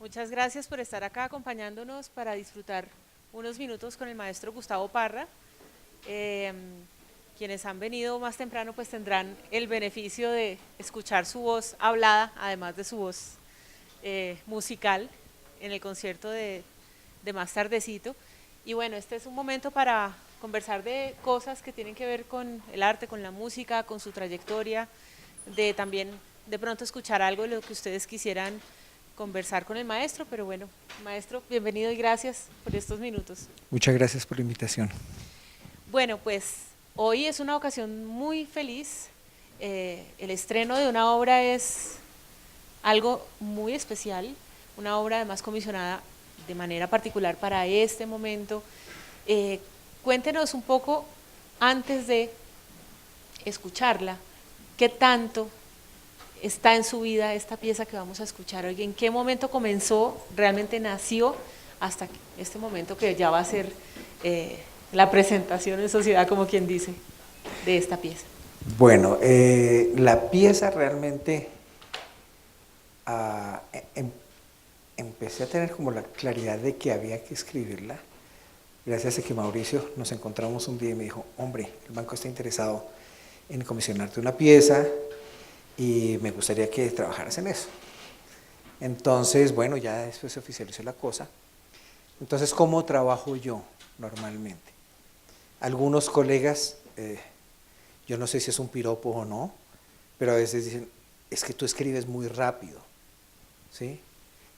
Muchas gracias por estar acá acompañándonos para disfrutar unos minutos con el maestro Gustavo Parra. Eh, Quienes han venido más temprano pues tendrán el beneficio de escuchar su voz hablada, además de su voz musical en el concierto de más tardecito. Y bueno, este es un momento para conversar de cosas que tienen que ver con el arte, con la música, con su trayectoria, de también de pronto escuchar algo de lo que ustedes quisieran conversar con el maestro, pero bueno, maestro, bienvenido y gracias por estos minutos. Muchas gracias por la invitación. Bueno, pues hoy es una ocasión muy feliz. El estreno de una obra es algo muy especial, una obra además comisionada de manera particular para este momento. Cuéntenos un poco, antes de escucharla, qué tanto está en su vida esta pieza que vamos a escuchar hoy, en qué momento comenzó, realmente nació, hasta este momento que ya va a ser la presentación en sociedad, como quien dice, de esta pieza. Bueno, la pieza realmente ah, em- empecé a tener como la claridad de que había que escribirla, gracias a que Mauricio nos encontramos un día y me dijo, hombre, el banco está interesado en comisionarte una pieza y me gustaría que trabajaras en eso. Entonces, bueno, ya después se oficializó la cosa. Entonces, ¿cómo trabajo yo normalmente? Algunos colegas, yo no sé si es un piropo o no, pero a veces dicen, es que tú escribes muy rápido, ¿sí?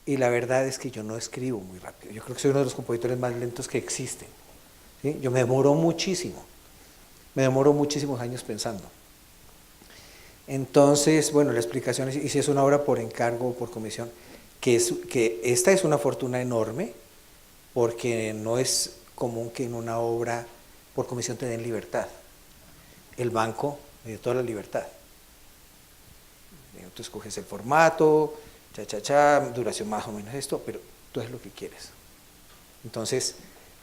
Y la verdad es que yo no escribo muy rápido. Yo creo que soy uno de los compositores más lentos que existen, ¿sí? Yo me demoro muchísimos años pensando. Entonces, bueno, la explicación es, y si es una obra por encargo o por comisión, que esta es una fortuna enorme, porque no es común que en una obra por comisión te den libertad. El banco me dio toda la libertad. Tú escoges el formato, duración más o menos esto, pero tú haces lo que quieres. Entonces,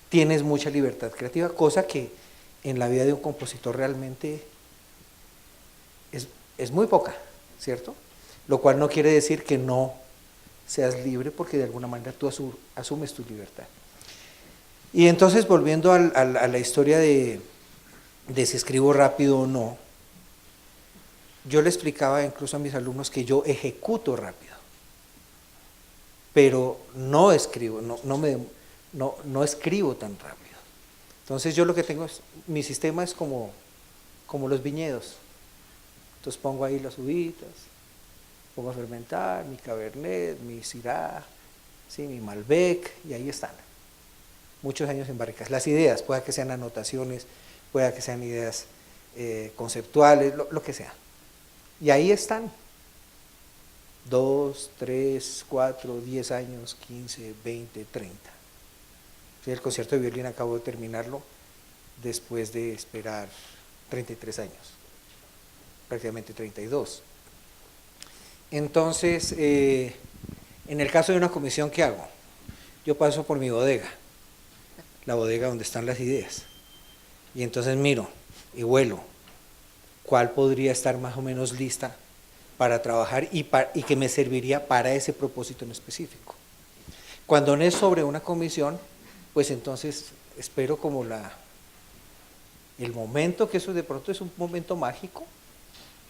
tienes mucha libertad creativa, cosa que en la vida de un compositor realmente es muy poca, ¿cierto? Lo cual no quiere decir que no seas libre, porque de alguna manera tú asumes tu libertad. Y entonces, volviendo a la historia de si escribo rápido o no, yo le explicaba incluso a mis alumnos que yo ejecuto rápido, pero no escribo, no escribo tan rápido. Entonces yo lo que tengo es, mi sistema es como los viñedos. Entonces pongo ahí las uvitas, pongo a fermentar mi Cabernet, mi Syrah, ¿sí? Mi Malbec, y ahí están. Muchos años en barricas. Las ideas, pueda que sean anotaciones, pueda que sean ideas conceptuales, lo que sea. Y ahí están. 2, 3, 4, 10 años, 15, 20, 30. Sí, el concierto de violín acabo de terminarlo después de esperar 33 años, prácticamente 32. Entonces, en el caso de una comisión, ¿qué hago? Yo paso por mi bodega, la bodega donde están las ideas, y entonces miro y vuelo cuál podría estar más o menos lista para trabajar y que me serviría para ese propósito en específico. Cuando no es sobre una comisión, pues entonces espero como el momento, que eso de pronto es un momento mágico.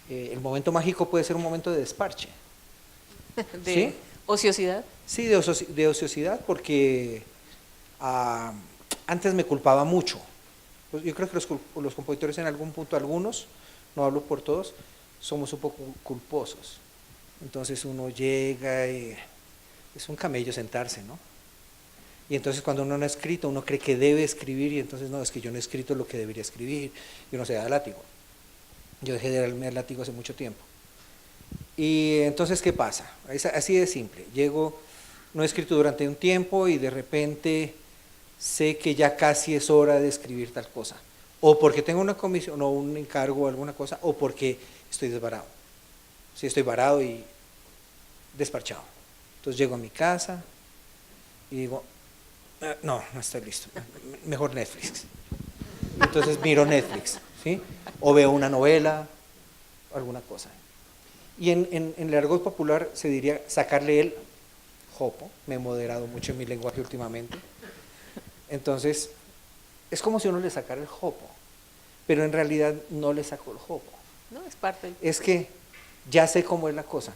El momento mágico puede ser un momento de desparche. ¿De ¿Sí? ociosidad? Sí, de ociosidad, porque antes me culpaba mucho. Pues yo creo que los compositores en algún punto, algunos, no hablo por todos, somos un poco culposos. Entonces uno llega y es un camello sentarse, ¿no? Y entonces cuando uno no ha escrito, uno cree que debe escribir, y entonces no, es que yo no he escrito lo que debería escribir, y uno se da látigo. Yo dejé de darme el látigo hace mucho tiempo. Y entonces, ¿qué pasa? Es así de simple. Llego, no he escrito durante un tiempo y de repente sé que ya casi es hora de escribir tal cosa. O porque tengo una comisión o un encargo o alguna cosa, o porque estoy desbarado. Sí, estoy varado y desparchado. Entonces llego a mi casa y digo, no estoy listo, mejor Netflix. Entonces miro Netflix, ¿sí? O veo una novela, alguna cosa. Y en el argot popular se diría sacarle el jopo, me he moderado mucho en mi lenguaje últimamente. Entonces, es como si uno le sacara el jopo, pero en realidad no le saco el jopo. No, es parte del... Es que ya sé cómo es la cosa.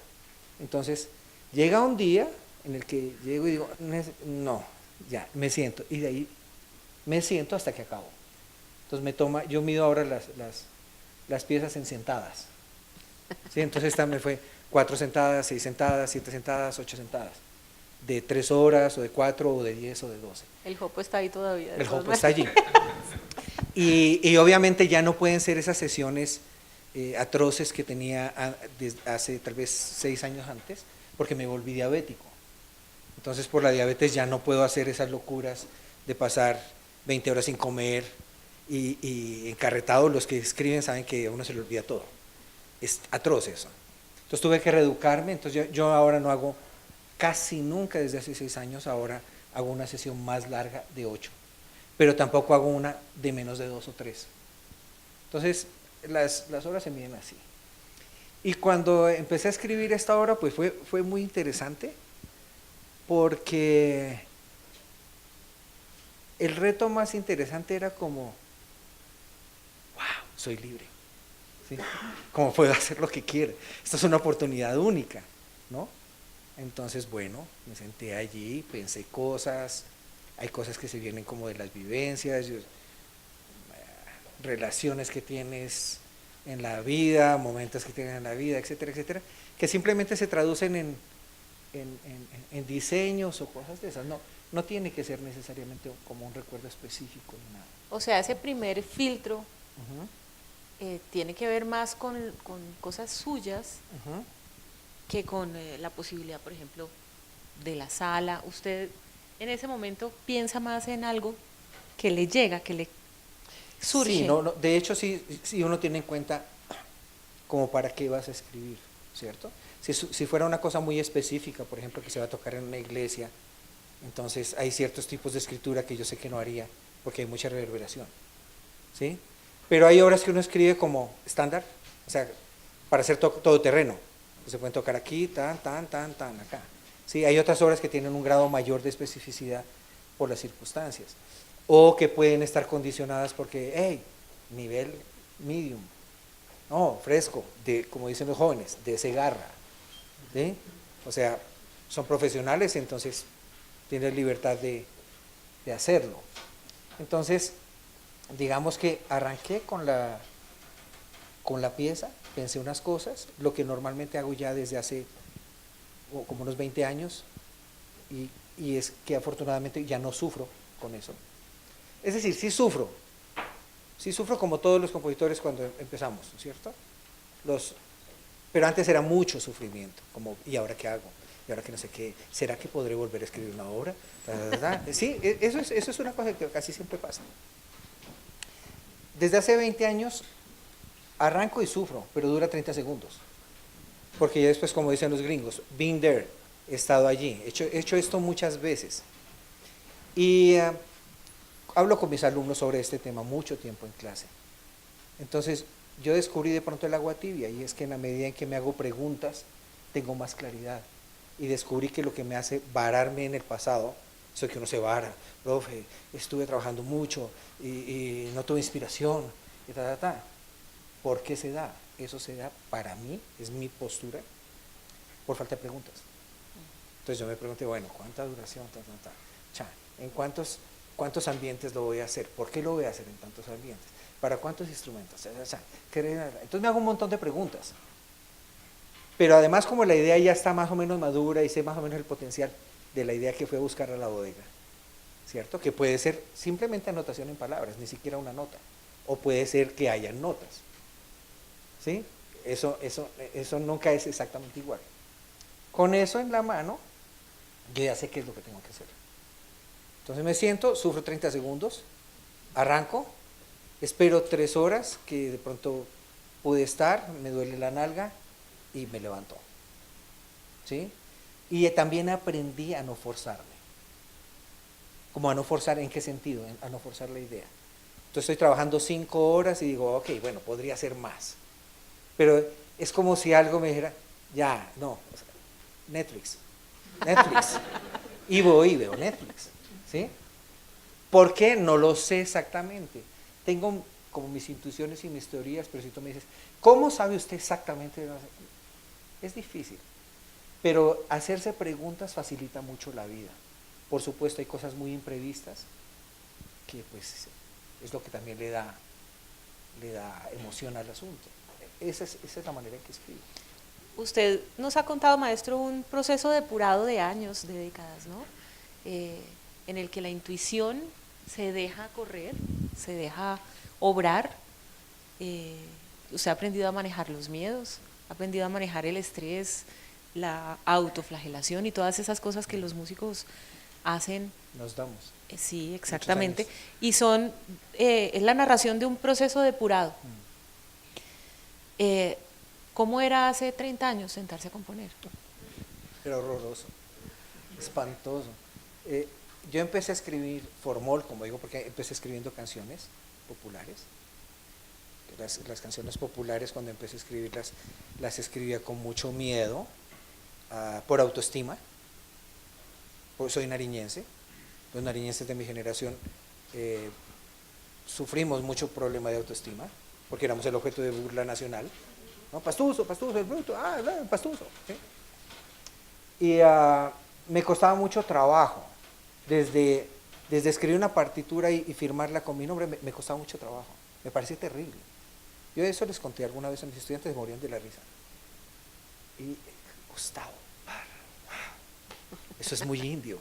Entonces, llega un día en el que llego y digo, no, ya, me siento. Y de ahí me siento hasta que acabo. Entonces yo mido ahora las piezas en sentadas. ¿Sí? Entonces esta me fue 4 sentadas, 6 sentadas, 7 sentadas, 8 sentadas. De 3 horas, o de 4, o de 10, o de 12. El jopo está ahí todavía. El jopo está allí. Y obviamente ya no pueden ser esas sesiones atroces que tenía desde hace tal vez 6 años antes, porque me volví diabético. Entonces por la diabetes ya no puedo hacer esas locuras de pasar 20 horas sin comer y encarretado. Los que escriben saben que a uno se le olvida todo. Es atroz eso. Entonces tuve que reeducarme. Entonces yo ahora no hago casi nunca, desde hace 6 años, ahora hago una sesión más larga de 8, pero tampoco hago una de menos de 2 o 3. Entonces las horas se miden así. Y cuando empecé a escribir esta obra, pues fue muy interesante, porque el reto más interesante era como, wow, soy libre, ¿sí? Como puedo hacer lo que quiera. Esta es una oportunidad única, ¿no? Entonces, bueno, me senté allí, pensé cosas, hay cosas que se vienen como de las vivencias, relaciones que tienes en la vida, momentos que tienes en la vida, etcétera, etcétera, que simplemente se traducen en diseños o cosas de esas. No tiene que ser necesariamente como un recuerdo específico ni nada. O sea, ese primer filtro tiene que ver más con cosas suyas que con la posibilidad, por ejemplo, de la sala. Usted en ese momento piensa más en algo que le llega, que le surge. Sí, de hecho sí uno tiene en cuenta como para qué vas a escribir, ¿cierto? Si fuera una cosa muy específica, por ejemplo, que se va a tocar en una iglesia, entonces hay ciertos tipos de escritura que yo sé que no haría, porque hay mucha reverberación, ¿sí? Pero hay obras que uno escribe como estándar, o sea, para hacer todoterreno, que se pueden tocar aquí, tan, acá. Sí, hay otras obras que tienen un grado mayor de especificidad por las circunstancias, o que pueden estar condicionadas porque, hey, nivel medium, no, fresco, como dicen los jóvenes, de cegarra, ¿sí? O sea, son profesionales, entonces tienen libertad de hacerlo. Entonces, digamos que arranqué con la pieza, pensé unas cosas, lo que normalmente hago ya desde hace como unos 20 años, y es que afortunadamente ya no sufro con eso. Es decir, sí sufro como todos los compositores cuando empezamos, ¿cierto? Pero antes era mucho sufrimiento, como, ¿y ahora qué hago? ¿Y ahora que no sé qué? ¿Será que podré volver a escribir una obra? Sí, eso es una cosa que casi siempre pasa. Desde hace 20 años arranco y sufro, pero dura 30 segundos. Porque ya después, como dicen los gringos, been there, he estado allí, he hecho esto muchas veces. Y hablo con mis alumnos sobre este tema mucho tiempo en clase. Entonces, yo descubrí de pronto el agua tibia, y es que en la medida en que me hago preguntas, tengo más claridad. Y descubrí que lo que me hace vararme en el pasado, eso que uno se vara, profe, estuve trabajando mucho y no tuve inspiración, y ¿Por qué se da? Eso se da, para mí, es mi postura, por falta de preguntas. Entonces yo me pregunté, bueno, ¿cuánta duración? ¿En cuántos ambientes lo voy a hacer? ¿Por qué lo voy a hacer en tantos ambientes? ¿Para cuántos instrumentos? Entonces me hago un montón de preguntas. Pero además, como la idea ya está más o menos madura y sé más o menos el potencial de la idea que fue a buscar a la bodega, ¿cierto? Que puede ser simplemente anotación en palabras, ni siquiera una nota. O puede ser que hayan notas, ¿sí? Eso nunca es exactamente igual. Con eso en la mano, yo ya sé qué es lo que tengo que hacer. Entonces me siento, sufro 30 segundos, arranco, espero 3 horas que de pronto pude estar, me duele la nalga y me levanto, ¿sí? Y también aprendí a no forzarme. Como a no forzar, ¿en qué sentido? A no forzar la idea. Entonces estoy trabajando 5 horas y digo, ok, bueno, podría ser más. Pero es como si algo me dijera, ya, no, Netflix, Netflix. Y voy y veo Netflix, ¿sí? ¿Por qué? No lo sé exactamente. Tengo como mis intuiciones y mis teorías, pero si tú me dices, ¿cómo sabe usted exactamente? Es difícil, pero hacerse preguntas facilita mucho la vida. Por supuesto, hay cosas muy imprevistas que pues es lo que también le da emoción al asunto. Esa es la manera en que escribo. Usted nos ha contado, maestro, un proceso depurado de años, de décadas, ¿no? En el que la intuición se deja correr, se deja obrar. Usted ha aprendido a manejar los miedos, ha aprendido a manejar el estrés, la autoflagelación y todas esas cosas que los músicos hacen. Nos damos. Sí, exactamente. Y es la narración de un proceso depurado. ¿Cómo era hace 30 años sentarse a componer? Era horroroso, espantoso. Yo empecé a escribir formol, como digo, porque empecé escribiendo canciones populares. Las canciones populares, cuando empecé a escribirlas, las escribía con mucho miedo, por autoestima. Soy nariñense, los nariñenses de mi generación sufrimos mucho problema de autoestima, porque éramos el objeto de burla nacional. ¿No? Pastuso, el bruto, pastuso. ¿Sí? Y me costaba mucho trabajo, desde escribir una partitura y firmarla con mi nombre, me costaba mucho trabajo, me parecía terrible. Yo eso les conté alguna vez a mis estudiantes, morían de la risa. Y Gustavo Parra, eso es muy indio.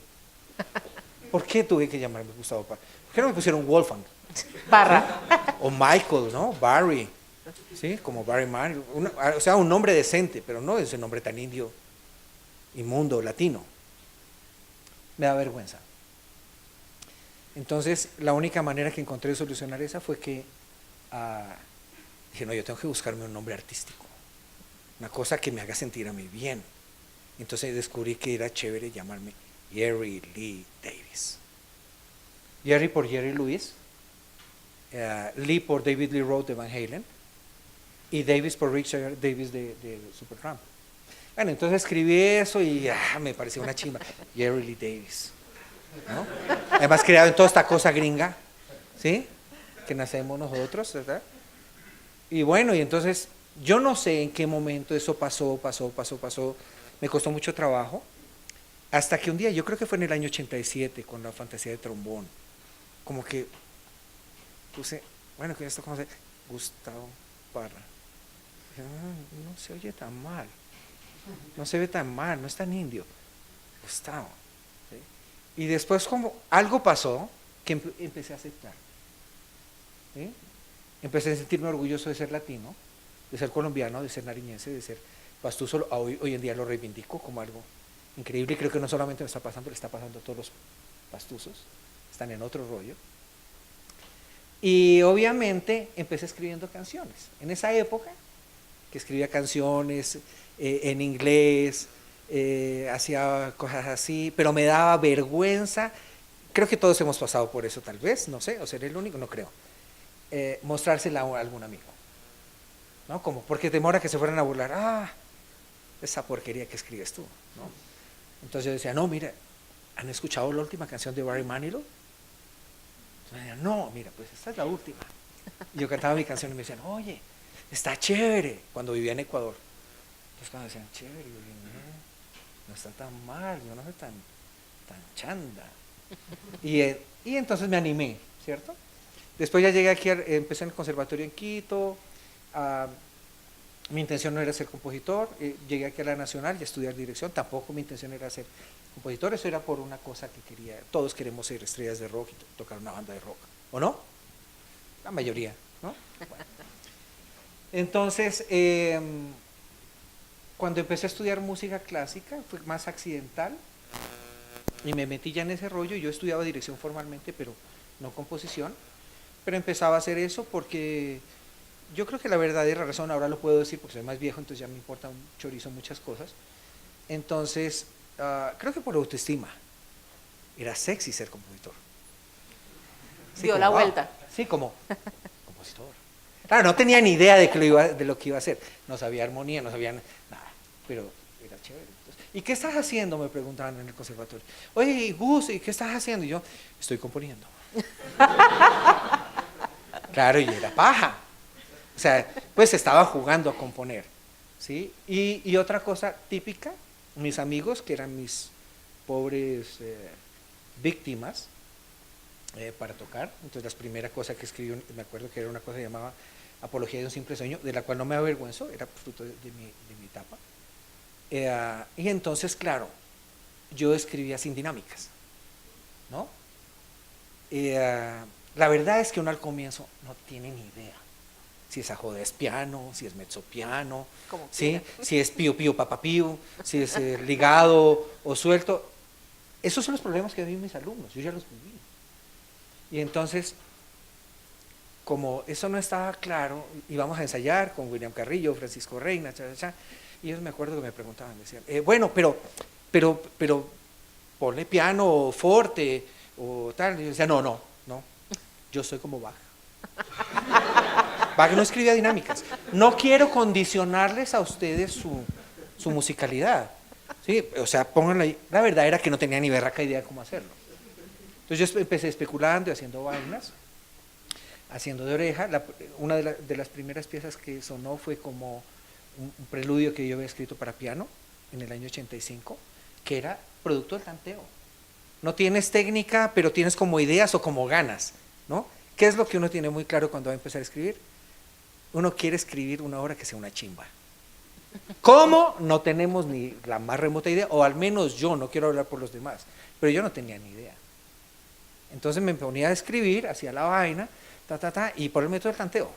¿Por qué tuve que llamarme Gustavo Parra? ¿Por qué no me pusieron Wolfgang? Parra. ¿Sí? O Michael, ¿no? Barry. ¿Sí? Como Barry Mann, o sea, un nombre decente, pero no ese nombre tan indio, inmundo, latino. Me da vergüenza. Entonces, la única manera que encontré de solucionar esa fue que dije, no, yo tengo que buscarme un nombre artístico, una cosa que me haga sentir a mí bien. Entonces descubrí que era chévere llamarme Jerry Lee Davis. Jerry por Jerry Lewis, Lee por David Lee Roth de Van Halen, y Davis por Richard Davis de Supertramp. Bueno, entonces escribí eso y me pareció una chimba. Jerry Lee Davis, ¿no? Además creado en toda esta cosa gringa, ¿sí? Que nacemos nosotros, ¿verdad? Y bueno, y entonces yo no sé en qué momento eso pasó. Me costó mucho trabajo. Hasta que un día, yo creo que fue en el año 87, con la fantasía de trombón, como que puse, bueno, que esto, ¿cómo se llama? Gustavo Parra. No se oye tan mal, no se ve tan mal, no es tan indio, Gustavo. ¿Sí? Y después como algo pasó que empecé a aceptar. ¿Sí? Empecé a sentirme orgulloso de ser latino, de ser colombiano, de ser nariñense, de ser pastuso. Hoy en día lo reivindico como algo increíble y creo que no solamente me está pasando, le está pasando a todos los pastuzos, están en otro rollo. Y obviamente empecé escribiendo canciones. En esa época, que escribía canciones en inglés, hacía cosas así, pero me daba vergüenza. Creo que todos hemos pasado por eso tal vez, no sé, o seré el único, no creo. Mostrársela a algún amigo, ¿no? Como porque demora que se fueran a burlar, esa porquería que escribes tú, ¿no? Entonces yo decía, no, mira, ¿han escuchado la última canción de Barry Manilow? Entonces me decían, no, mira, pues esta es la última. Y yo cantaba mi canción y me decían, oye, está chévere, cuando vivía en Ecuador. Entonces cuando decían, chévere, yo dije, no está tan mal, yo no soy tan chanda. Y entonces me animé, ¿cierto? Después ya llegué aquí, empecé en el conservatorio en Quito, mi intención no era ser compositor, llegué aquí a la Nacional y a estudiar dirección, tampoco mi intención era ser compositor, eso era por una cosa que quería, todos queremos ser estrellas de rock y tocar una banda de rock, ¿o no? La mayoría, ¿no? Bueno. Entonces, cuando empecé a estudiar música clásica, fue más accidental, y me metí ya en ese rollo. Yo estudiaba dirección formalmente, pero no composición, pero empezaba a hacer eso porque yo creo que la verdadera razón, ahora lo puedo decir porque soy más viejo, entonces ya me importa un chorizo muchas cosas. Entonces, creo que por autoestima, era sexy ser compositor. Sí, dio como, la vuelta. Sí, como compositor. Claro, no tenía ni idea de lo que iba a hacer, no sabía armonía, no sabía nada, pero era chévere. Entonces, ¿y qué estás haciendo? Me preguntaban en el conservatorio. Oye, Gus, ¿y qué estás haciendo? Y yo, estoy componiendo. Claro, y era paja. O sea, pues estaba jugando a componer, ¿sí? Y otra cosa típica, mis amigos, que eran mis pobres víctimas para tocar, entonces la primera cosa que escribí, me acuerdo que era una cosa que llamaba Apología de un simple sueño, de la cual no me avergüenzo, era fruto de mi etapa. Y entonces, claro, yo escribía sin dinámicas, ¿no? La verdad es que uno al comienzo no tiene ni idea si esa joda es piano, si es mezzopiano, ¿sí? Si es pío pío papá pío, si es ligado o suelto. Esos son los problemas que viven mis alumnos, yo ya los viví. Y entonces, como eso no estaba claro, íbamos a ensayar con William Carrillo, Francisco Reina, y ellos me acuerdo que me preguntaban, me decían, bueno, pero ponle piano forte o tal. Y yo decía, no, yo soy como Bach. Bach no escribía dinámicas. No quiero condicionarles a ustedes su musicalidad. ¿Sí? O sea, pónganla ahí. La verdad era que no tenía ni berraca idea de cómo hacerlo. Entonces yo empecé especulando y haciendo vainas, haciendo de oreja. Una de las primeras piezas que sonó fue como un preludio que yo había escrito para piano en el año 85, que era producto del tanteo. No tienes técnica, pero tienes como ideas o como ganas, ¿no? ¿Qué es lo que uno tiene muy claro cuando va a empezar a escribir? Uno quiere escribir una obra que sea una chimba. ¿Cómo? No tenemos ni la más remota idea, o al menos yo, no quiero hablar por los demás, pero yo no tenía ni idea. Entonces me ponía a escribir, hacía la vaina, y por el método del tanteo,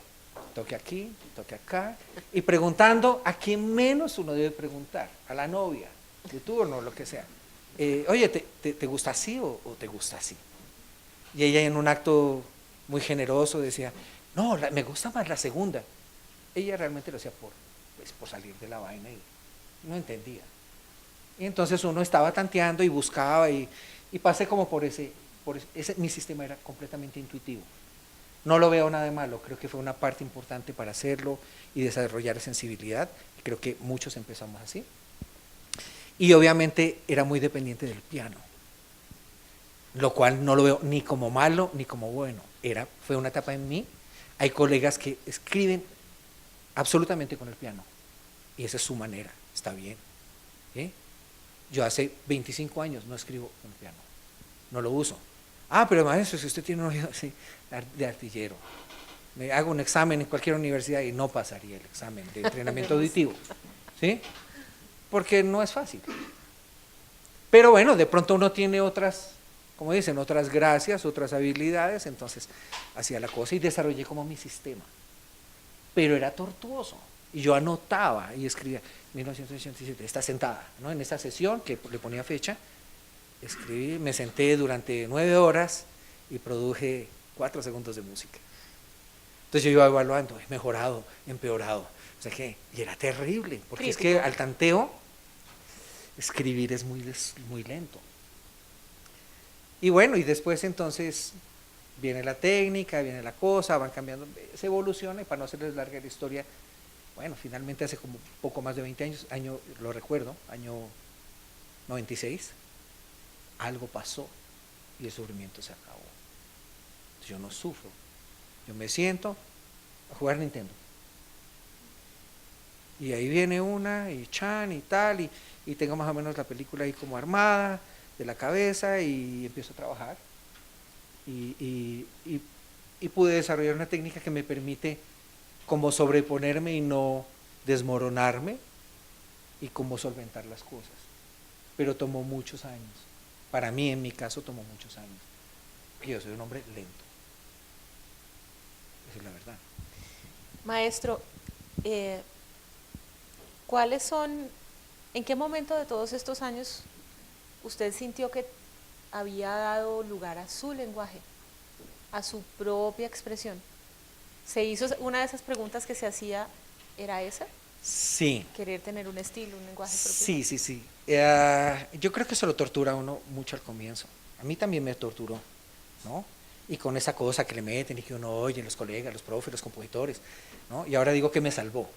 toque aquí, toque acá, y preguntando a quién menos uno debe preguntar, a la novia, de turno, lo que sea. Oye, ¿te gusta así o te gusta así? Y ella en un acto muy generoso decía, no, me gusta más la segunda. Ella realmente lo hacía por salir de la vaina y no entendía. Y entonces uno estaba tanteando y buscaba y pasé como por ese, mi sistema era completamente intuitivo. No lo veo nada de malo, creo que fue una parte importante para hacerlo y desarrollar sensibilidad. Creo que muchos empezamos así. Y obviamente era muy dependiente del piano, lo cual no lo veo ni como malo ni como bueno. Fue una etapa en mí. Hay colegas que escriben absolutamente con el piano y esa es su manera, está bien. Yo hace 25 años no escribo con el piano, no lo uso. Pero maestro, si usted tiene un oído así de artillero, me hago un examen en cualquier universidad y no pasaría el examen de entrenamiento auditivo, ¿sí? Porque no es fácil. Pero bueno, de pronto uno tiene otras, como dicen, otras gracias, otras habilidades, entonces hacía la cosa y desarrollé como mi sistema. Pero era tortuoso. Y yo anotaba y escribía, 1987, está sentada, ¿no? En esa sesión que le ponía fecha, escribí, me senté durante 9 horas y produje 4 segundos de música. Entonces yo iba evaluando, he mejorado, empeorado, o sea que, y era terrible, porque crítico. Es que al tanteo, escribir es muy lento. Y bueno, y después entonces viene la técnica, viene la cosa, van cambiando, se evoluciona, y para no hacerles larga la historia, bueno, finalmente hace como poco más de 20 años, lo recuerdo, año 96, algo pasó y el sufrimiento se acabó. Entonces yo no sufro, yo me siento a jugar Nintendo. Y ahí viene una, y Chan, y tal, y tengo más o menos la película ahí como armada, de la cabeza, y empiezo a trabajar. Y pude desarrollar una técnica que me permite como sobreponerme y no desmoronarme, y como solventar las cosas. Pero tomó muchos años. Para mí, en mi caso, tomó muchos años. Yo soy un hombre lento. Esa es la verdad. Maestro, ¿en qué momento de todos estos años usted sintió que había dado lugar a su lenguaje, a su propia expresión? ¿Se hizo una de esas preguntas que se hacía, era esa? Sí. ¿Querer tener un estilo, un lenguaje propio? Sí. Yo creo que eso lo tortura a uno mucho al comienzo. A mí también me torturó, ¿no? Y con esa cosa que le meten y que uno oye, los colegas, los profes, los compositores, ¿no? Y ahora digo que me salvó.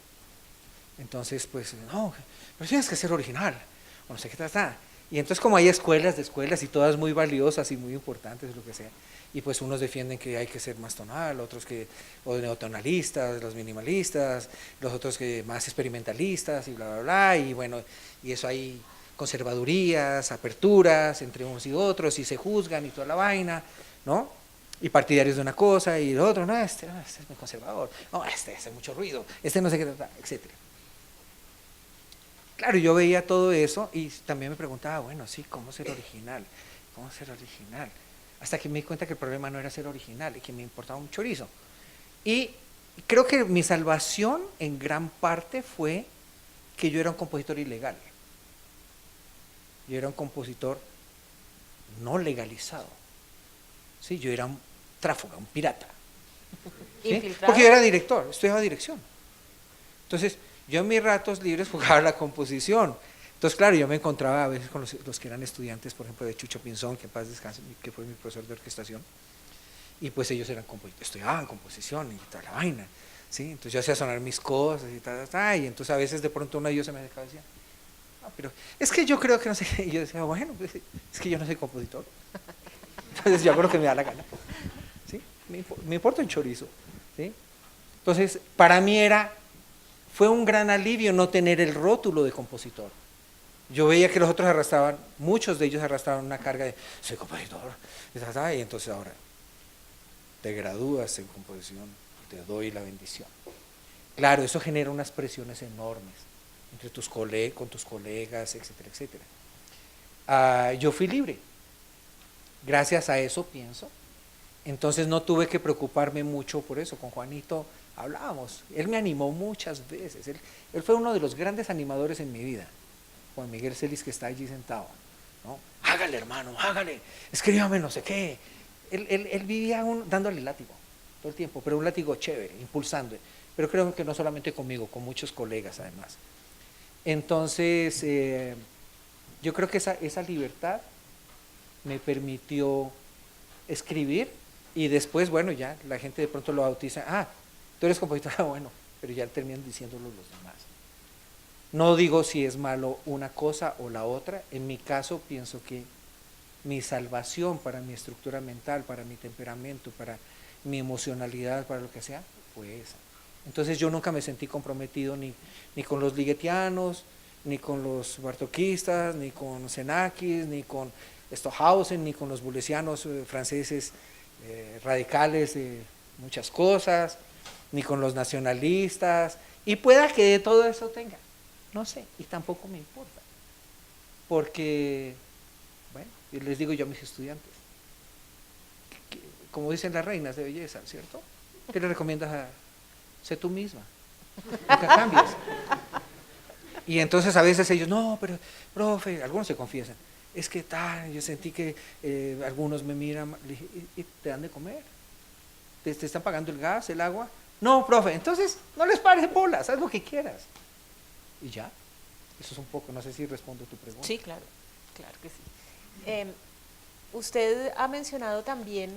Entonces, pues, no, pero tienes que ser original, o no sé qué tal. Y entonces como hay escuelas de escuelas y todas muy valiosas y muy importantes, lo que sea, y pues unos defienden que hay que ser más tonal, otros que, o neotonalistas, los minimalistas, los otros que más experimentalistas y bla, bla, bla, y bueno, y eso hay conservadurías, aperturas entre unos y otros, y se juzgan y toda la vaina, ¿no? Y partidarios de una cosa y de otro, no, este es muy conservador, no, este hace mucho ruido, este no sé qué, etcétera. Claro, yo veía todo eso y también me preguntaba, bueno, sí, ¿cómo ser original? ¿Cómo ser original? Hasta que me di cuenta que el problema no era ser original y que me importaba un chorizo. Y creo que mi salvación en gran parte fue que yo era un compositor ilegal. Yo era un compositor no legalizado. Sí, yo era un tráfuga, un pirata. ¿Sí? Porque yo era director, estudiaba dirección. Entonces, yo en mis ratos libres jugaba la composición. Entonces, claro, yo me encontraba a veces con los que eran estudiantes, por ejemplo, de Chucho Pinzón, que en paz descanse, que fue mi profesor de orquestación, y pues ellos eran estudiaban composición y toda la vaina, ¿sí? Entonces yo hacía sonar mis cosas y tal, y entonces a veces de pronto uno de ellos se me acercaba y decía, ah, pero es que yo creo que no sé qué, y yo decía, bueno, pues, es que yo no soy compositor, entonces yo hago lo que me da la gana, ¿sí? Me importa un chorizo, ¿sí? Entonces, para mí fue un gran alivio no tener el rótulo de compositor. Yo veía que los otros arrastraban, muchos de ellos arrastraban una carga de, soy compositor, y entonces ahora te gradúas en composición, te doy la bendición. Claro, eso genera unas presiones enormes entre con tus colegas, etcétera, etcétera. Yo fui libre, gracias a eso pienso. Entonces no tuve que preocuparme mucho por eso. Con Juanito hablábamos, él me animó muchas veces, él fue uno de los grandes animadores en mi vida. Juan Miguel Celis, que está allí sentado, ¿no? Hágale, hermano, hágale, escríbame no sé qué. Él vivía dándole látigo todo el tiempo, pero un látigo chévere, impulsando. Pero creo que no solamente conmigo, con muchos colegas además. Entonces, yo creo que esa libertad me permitió escribir y después, bueno, ya la gente de pronto lo bautiza, ah, tú eres compositor, bueno, pero ya terminan diciéndolo los demás. No digo si es malo una cosa o la otra, en mi caso pienso que mi salvación para mi estructura mental, para mi temperamento, para mi emocionalidad, para lo que sea, fue esa. Entonces yo nunca me sentí comprometido ni con los ligetianos, ni con los bartoquistas, ni con Xenakis, ni con Stockhausen, ni con los bulesianos franceses radicales de muchas cosas, ni con los nacionalistas, y pueda que de todo eso tenga, no sé, y tampoco me importa, porque, bueno, y les digo yo a mis estudiantes, como dicen las reinas de belleza, ¿cierto? ¿Qué le recomiendas a sé tú misma? Nunca cambies. Y entonces a veces ellos, no, pero, profe, algunos se confiesan, es que tal, yo sentí que algunos me miran, le dije, ¿y te dan de comer? ¿Te están pagando el gas, el agua? No, profe, entonces no les pares bolas, haz lo que quieras. Y ya, eso es un poco, no sé si respondo a tu pregunta. Sí, claro, claro que sí. Usted ha mencionado también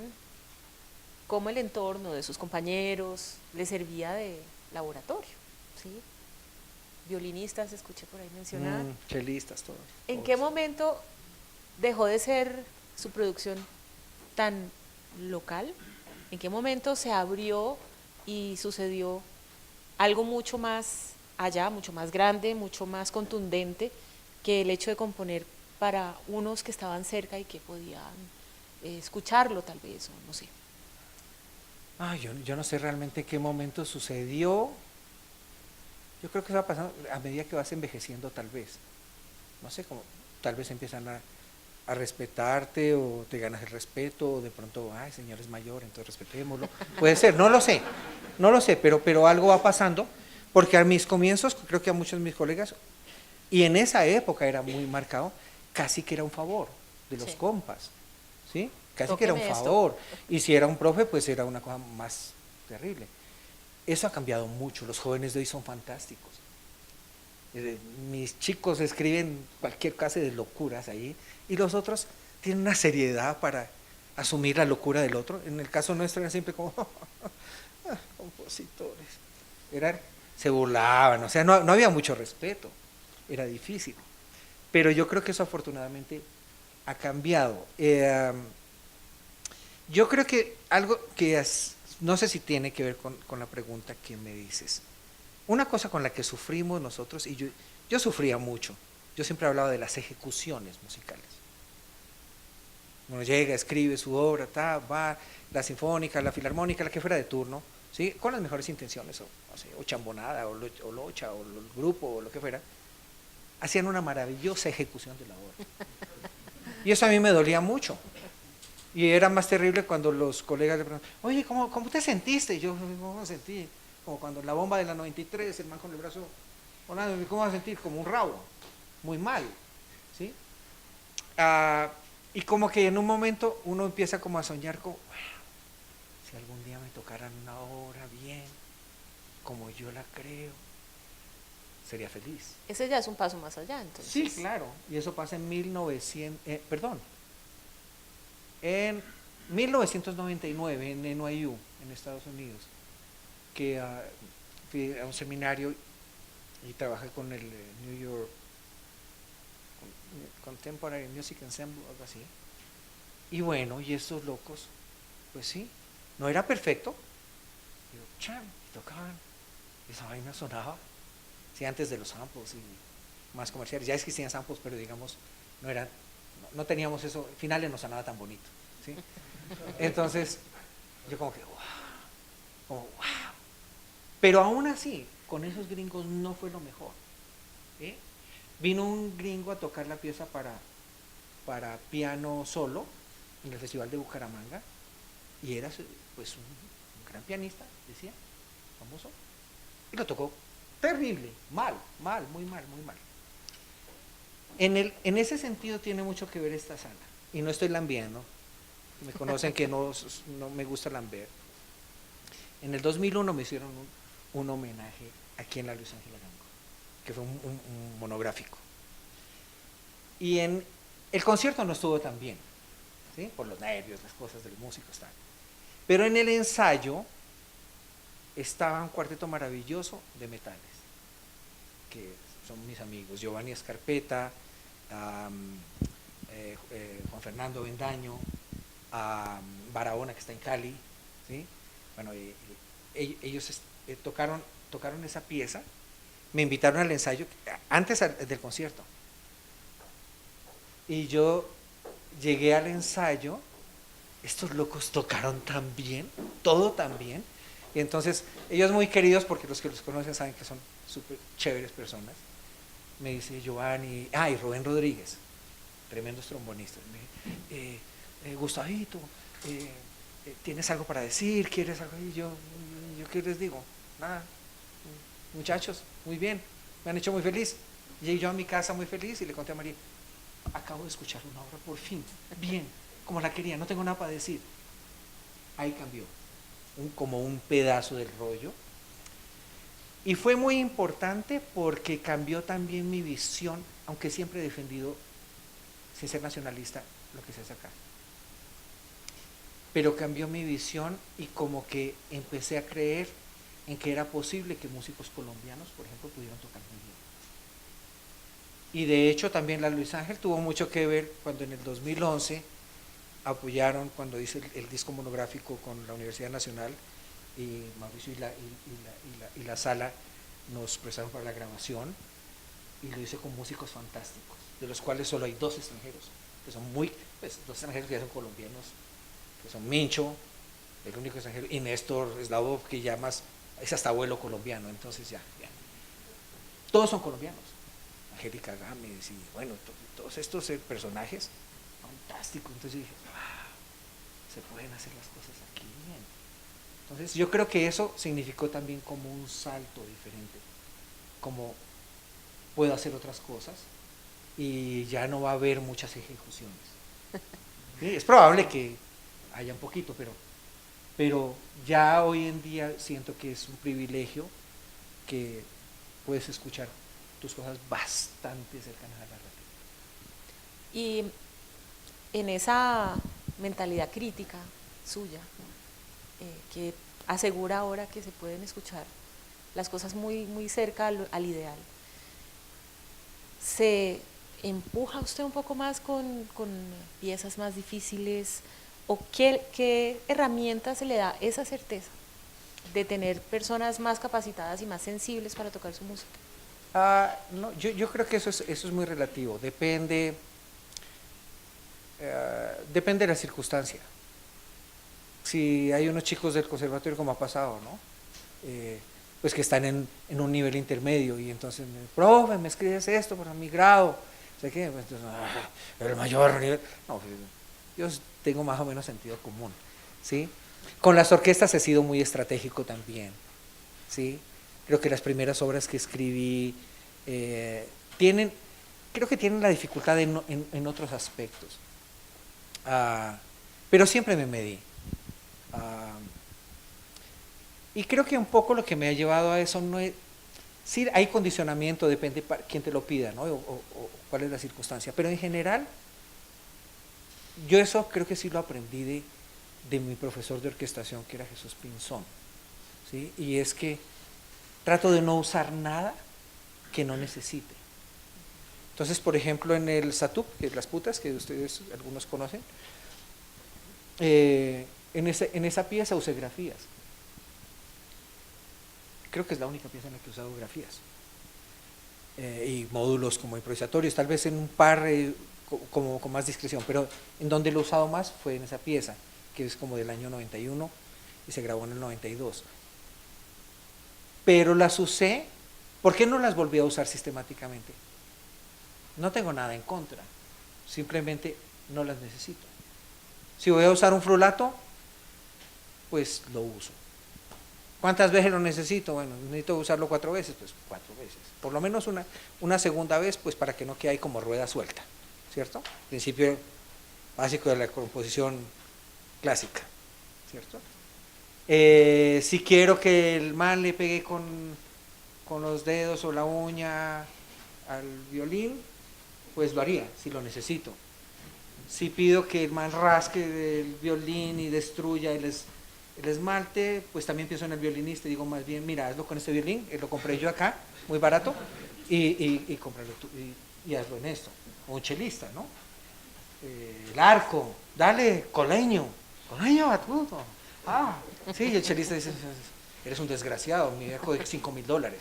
cómo el entorno de sus compañeros le servía de laboratorio, ¿sí? Violinistas, escuché por ahí mencionar. Chelistas, todos. ¿En qué momento dejó de ser su producción tan local? ¿En qué momento se abrió y sucedió algo mucho más allá, mucho más grande, mucho más contundente que el hecho de componer para unos que estaban cerca y que podían escucharlo tal vez, o no sé? Yo no sé realmente en qué momento sucedió. Yo creo que eso va pasando a medida que vas envejeciendo tal vez. No sé, como tal vez empiezan a respetarte o te ganas el respeto o de pronto, ay, señor es mayor, entonces respetémoslo. Puede ser, no lo sé, pero algo va pasando, porque a mis comienzos, creo que a muchos de mis colegas, y en esa época era muy marcado, casi que era un favor de los compas, ¿sí? Casi que era un favor. Y si era un profe, pues era una cosa más terrible. Eso ha cambiado mucho, los jóvenes de hoy son fantásticos. Mis chicos escriben cualquier clase de locuras ahí y los otros tienen una seriedad para asumir la locura del otro. En el caso nuestro era siempre como compositores. se burlaban, o sea, no había mucho respeto, era difícil. Pero yo creo que eso afortunadamente ha cambiado. Yo creo que algo que no sé si tiene que ver con la pregunta que me dices. Una cosa con la que sufrimos nosotros, y yo sufría mucho, yo siempre hablaba de las ejecuciones musicales. Uno llega, escribe su obra, va, la sinfónica, la filarmónica, la que fuera de turno, ¿sí? Con las mejores intenciones, o chambonada, o locha, o el grupo, o lo que fuera, hacían una maravillosa ejecución de la obra. Y eso a mí me dolía mucho. Y era más terrible cuando los colegas le preguntaban, oye, ¿cómo te sentiste? Y yo, ¿cómo me sentí? Como cuando en la bomba de la 93, el man con el brazo volando, ¿cómo vas a sentir? Como un rabo, muy mal, ¿sí? Y como que en un momento uno empieza como a soñar como, bueno, si algún día me tocaran una obra bien, como yo la creo, sería feliz. Ese ya es un paso más allá, entonces. Sí, claro, y eso pasa en en 1999 en NYU, en Estados Unidos, que fui a un seminario y trabajé con el New York Contemporary Music Ensemble, algo así. Y bueno, y estos locos, pues sí, no era perfecto, pero cham, y tocaban, esa vaina sonaba, sí, antes de los samples y más comerciales, ya existían samples, pero digamos, no teníamos eso, finales no sonaba tan bonito, ¿sí? Entonces, yo como wow, pero aún así, con esos gringos no fue lo mejor, ¿sí? Vino un gringo a tocar la pieza para piano solo en el Festival de Bucaramanga y era pues un gran pianista, decía, famoso, y lo tocó terrible, muy mal, muy mal. En ese sentido tiene mucho que ver esta sala, y no estoy lambiando, me conocen que no me gusta lamber. En el 2001 me hicieron un homenaje aquí en la Luis Ángel Arango, que fue un monográfico. Y en el concierto no estuvo tan bien, ¿sí? Por los nervios, las cosas del músico, tal. Pero en el ensayo estaba un cuarteto maravilloso de metales, que son mis amigos, Giovanni Escarpeta, Juan Fernando Bendaño, Barahona, que está en Cali, ¿sí? Bueno, ellos tocaron esa pieza, me invitaron al ensayo antes del concierto. Y yo llegué al ensayo, estos locos tocaron tan bien, todo tan bien. Y entonces, ellos muy queridos, porque los que los conocen saben que son súper chéveres personas. Me dice Giovanni, y Rubén Rodríguez, tremendos trombonistas. Gustavito, ¿tienes algo para decir? ¿Quieres algo? Y yo ¿qué les digo? Nada, muchachos, muy bien, me han hecho muy feliz. Llegué yo a mi casa muy feliz y le conté a María, acabo de escuchar una obra por fin, bien, como la quería, no tengo nada para decir. Ahí cambió, como un pedazo del rollo. Y fue muy importante porque cambió también mi visión, aunque siempre he defendido, sin ser nacionalista, lo que se hace acá. Pero cambió mi visión y como que empecé a creer en que era posible que músicos colombianos, por ejemplo, pudieran tocar muy bien. Y de hecho también la Luis Ángel tuvo mucho que ver cuando en el 2011 apoyaron, cuando hice el disco monográfico con la Universidad Nacional, y Mauricio y la sala nos prestaron para la grabación, y lo hice con músicos fantásticos, de los cuales solo hay dos extranjeros, que son dos extranjeros que ya son colombianos, que son Mincho, el único extranjero, y Néstor Slavov, que ya más, es hasta abuelo colombiano, entonces ya. Todos son colombianos. Angélica Gámez y bueno, todos estos personajes fantásticos. Entonces yo dije, wow, se pueden hacer las cosas aquí bien. Entonces yo creo que eso significó también como un salto diferente, como puedo hacer otras cosas y ya no va a haber muchas ejecuciones. ¿Sí? Es probable que haya un poquito, pero ya hoy en día siento que es un privilegio que puedes escuchar tus cosas bastante cercanas a la realidad. Y en esa mentalidad crítica suya, que asegura ahora que se pueden escuchar las cosas muy, muy cerca al ideal. ¿Se empuja usted un poco más con piezas más difíciles? ¿O qué herramienta se le da esa certeza de tener personas más capacitadas y más sensibles para tocar su música? No, yo creo que eso es muy relativo, depende de la circunstancia. Si hay unos chicos del conservatorio, como ha pasado, ¿no? Pues que están en un nivel intermedio y entonces, profe, me escribes esto para mi grado, sé qué, pues, entonces, el mayor nivel, no, pues, yo tengo más o menos sentido común, ¿sí? Con las orquestas he sido muy estratégico también, ¿sí? Creo que las primeras obras que escribí tienen, creo que tienen la dificultad en otros aspectos, pero siempre me medí. Ah, y creo que un poco lo que me ha llevado a eso no es, sí hay condicionamiento, depende para quién te lo pida, ¿no? O cuál es la circunstancia, pero en general yo eso creo que sí lo aprendí de mi profesor de orquestación, que era Jesús Pinzón, ¿sí? Y es que trato de no usar nada que no necesite. Entonces, por ejemplo, en el Satup, que es las putas, que ustedes algunos conocen, en esa pieza usé grafías. Creo que es la única pieza en la que he usado grafías. Y módulos como improvisatorios, tal vez en un par como con más discreción, pero en donde lo he usado más fue en esa pieza, que es como del año 91 y se grabó en el 92. Pero las usé, ¿por qué no las volví a usar sistemáticamente? No tengo nada en contra, simplemente no las necesito. Si voy a usar un frulato, pues lo uso. ¿Cuántas veces lo necesito? Bueno, necesito usarlo 4 veces, pues 4 veces. Por lo menos una segunda vez, pues para que no quede ahí como rueda suelta, ¿cierto? Principio básico de la composición clásica, ¿cierto? Si quiero que el man le pegue con los dedos o la uña al violín, pues lo haría, si lo necesito. Si pido que el man rasque el violín y destruya el esmalte, pues también pienso en el violinista y digo más bien, mira, hazlo con este violín, lo compré yo acá, muy barato, y cómpralo tú, y hazlo en esto. O un chelista, ¿no? El arco, dale, coleño, batuto. Sí, y el chelista dice, eres un desgraciado, mi arco de $5,000.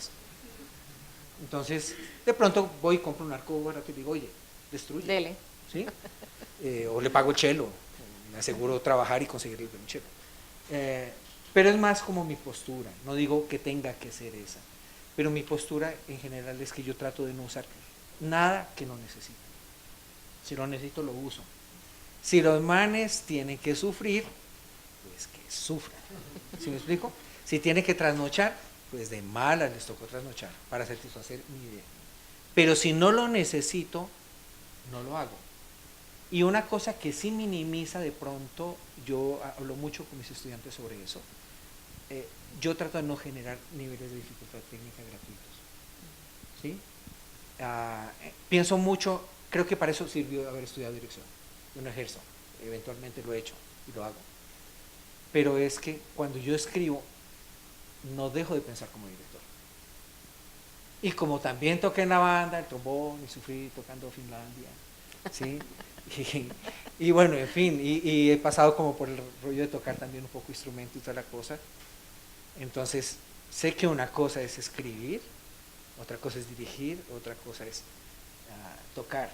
Entonces, de pronto voy y compro un arco barato y digo, oye, destruye. Dele. ¿Sí? O le pago el chelo, me aseguro trabajar y conseguir el chelo. Pero es más como mi postura, no digo que tenga que ser esa, pero mi postura en general es que yo trato de no usar nada que no necesite. Si lo necesito, lo uso. Si los manes tienen que sufrir, pues que sufran. ¿Sí me explico? Si tienen que trasnochar, pues de malas les tocó trasnochar para satisfacer mi idea. Pero si no lo necesito, no lo hago. Y una cosa que sí minimiza de pronto, yo hablo mucho con mis estudiantes sobre eso, yo trato de no generar niveles de dificultad técnica gratuitos. ¿Sí? Pienso mucho, creo que para eso sirvió haber estudiado dirección. Yo no ejerzo, eventualmente lo he hecho y lo hago. Pero es que cuando yo escribo, no dejo de pensar como director. Y como también toqué en la banda, el trombón, y sufrí tocando Finlandia, ¿sí? Y bueno, en fin, y he pasado como por el rollo de tocar también un poco instrumento y toda la cosa. Entonces, sé que una cosa es escribir, otra cosa es dirigir, otra cosa es tocar.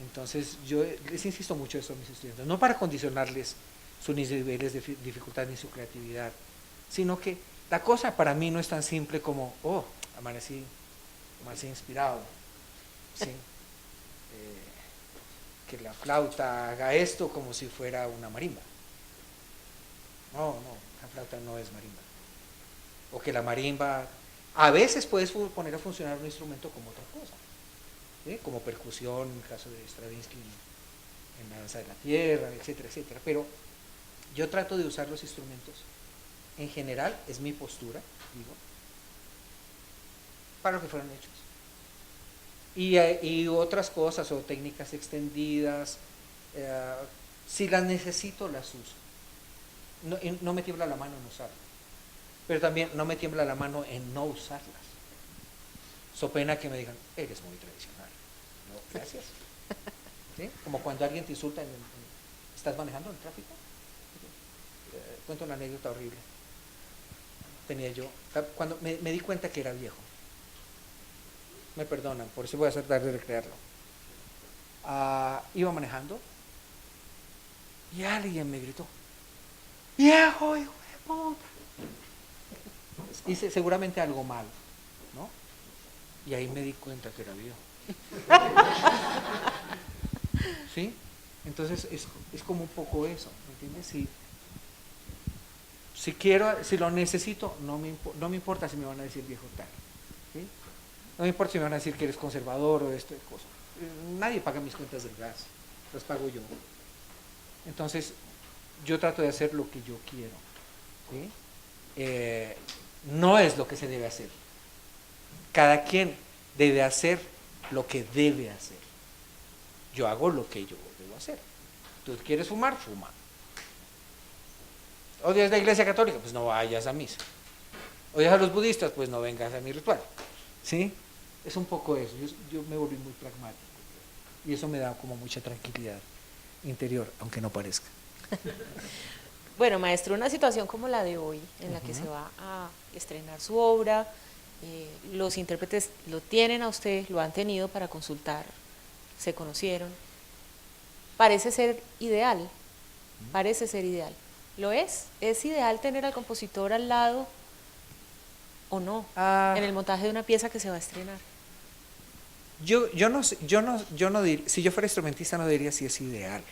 Entonces, yo les insisto mucho eso a mis estudiantes, no para condicionarles sus niveles de dificultad ni su creatividad, sino que la cosa para mí no es tan simple como, amanecí inspirado, ¿sí? Que la flauta haga esto como si fuera una marimba. No, la flauta no es marimba. O que la marimba, a veces puedes poner a funcionar un instrumento como otra cosa, ¿sí? Como percusión, en el caso de Stravinsky en la danza de la tierra, etcétera, etcétera. Pero yo trato de usar los instrumentos, en general, es mi postura, digo, para lo que fueron hechos. Y otras cosas o técnicas extendidas, si las necesito las uso. No me tiembla la mano en usarlo. pero también no me tiembla la mano en no usarlas. So pena que me digan, eres muy tradicional. No, gracias. ¿Sí? Como cuando alguien te insulta, ¿estás manejando en el tráfico? Cuento una anécdota horrible. Tenía yo, cuando me di cuenta que era viejo, me perdonan, por eso voy a tratar de recrearlo. Iba manejando y alguien me gritó, viejo, hijo de puta. Hice seguramente algo mal, ¿no? Y ahí me di cuenta que era viejo. ¿Sí? Entonces es como un poco eso, ¿me entiendes? Si quiero, si lo necesito, no me importa si me van a decir viejo tal, ¿sí? No me importa si me van a decir que eres conservador o esto de cosas. Nadie paga mis cuentas del gas, las pago yo. Entonces, yo trato de hacer lo que yo quiero, ¿sí? No es lo que se debe hacer. Cada quien debe hacer lo que debe hacer. Yo hago lo que yo debo hacer. ¿Tú quieres fumar? Fuma. ¿Odias la iglesia católica? Pues no vayas a misa. ¿Odias a los budistas? Pues no vengas a mi ritual. ¿Sí? Es un poco eso. Yo me volví muy pragmático. Y eso me da como mucha tranquilidad interior, aunque no parezca. Bueno, maestro, una situación como la de hoy, en la que se va a estrenar su obra, los intérpretes lo tienen a usted, lo han tenido para consultar, se conocieron, parece ser ideal, parece ser ideal. ¿Lo es? ¿Es ideal tener al compositor al lado o no en el montaje de una pieza que se va a estrenar? Yo no diría, si yo fuera instrumentista no diría si es ideal.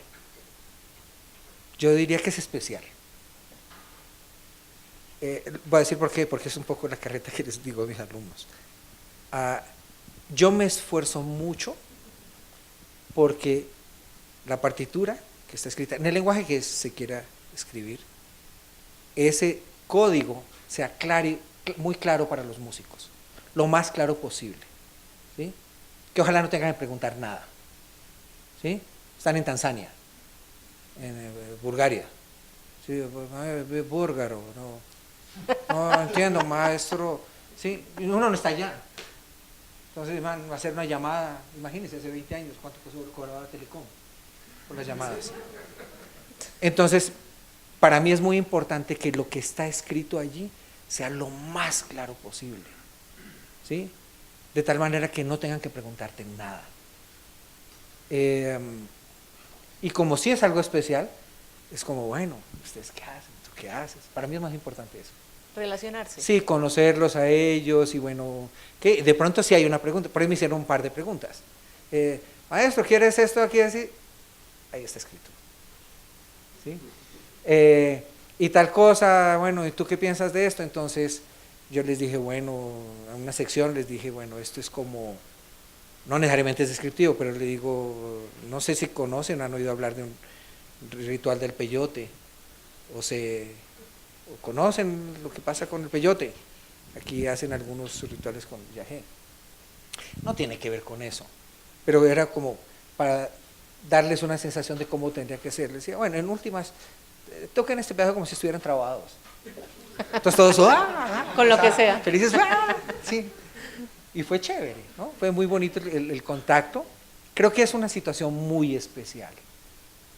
Yo diría que es especial. Voy a decir por qué, porque es un poco la carreta que les digo a mis alumnos. Yo me esfuerzo mucho porque la partitura que está escrita, en el lenguaje que se quiera escribir, ese código sea muy claro para los músicos, lo más claro posible, ¿sí? Que ojalá no tengan que preguntar nada, ¿sí? Están en Tanzania, en Bulgaria, ¿sí? Búlgaro, no entiendo, maestro, ¿sí? Uno no está allá. Entonces van a hacer una llamada, imagínense, hace 20 años, ¿cuánto cobraba Telecom por las llamadas? Entonces, para mí es muy importante que lo que está escrito allí sea lo más claro posible, ¿sí? De tal manera que no tengan que preguntarte nada. Y como si es algo especial, es como, bueno, ¿ustedes qué hacen? ¿Tú qué haces? Para mí es más importante eso. Relacionarse. Sí, conocerlos a ellos y bueno, que de pronto sí hay una pregunta, por ahí me hicieron un par de preguntas. Maestro, ¿quieres esto aquí así? Ahí está escrito. ¿Sí? Y tal cosa, bueno, ¿y tú qué piensas de esto? Entonces yo les dije, bueno, en una sección les dije, bueno, esto es como, no necesariamente es descriptivo, pero le digo, no sé si conocen, han oído hablar de un ritual del peyote, o conocen lo que pasa con el peyote. Aquí hacen algunos rituales con yagé. No tiene que ver con eso, pero era como para darles una sensación de cómo tendría que ser. Les decía, bueno, en últimas, toquen este pedazo como si estuvieran trabados. Entonces todos, con lo que sea. Felices, sí. Y fue chévere, ¿no? Fue muy bonito el contacto. Creo que es una situación muy especial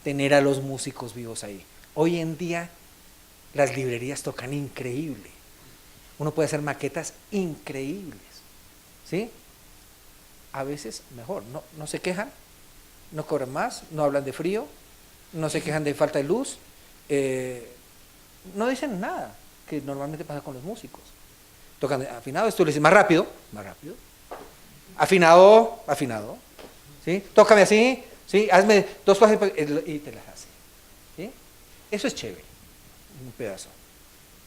tener a los músicos vivos ahí. Hoy en día las librerías tocan increíble. Uno puede hacer maquetas increíbles, ¿sí? A veces mejor, no se quejan, no cobran más, no hablan de frío, no se quejan de falta de luz, no dicen nada, que normalmente pasa con los músicos. Tocan afinados, tú le dices más rápido, afinado, ¿sí? Tócame así, ¿sí? Hazme dos cosas y te las hace, ¿sí? Eso es chévere, un pedazo.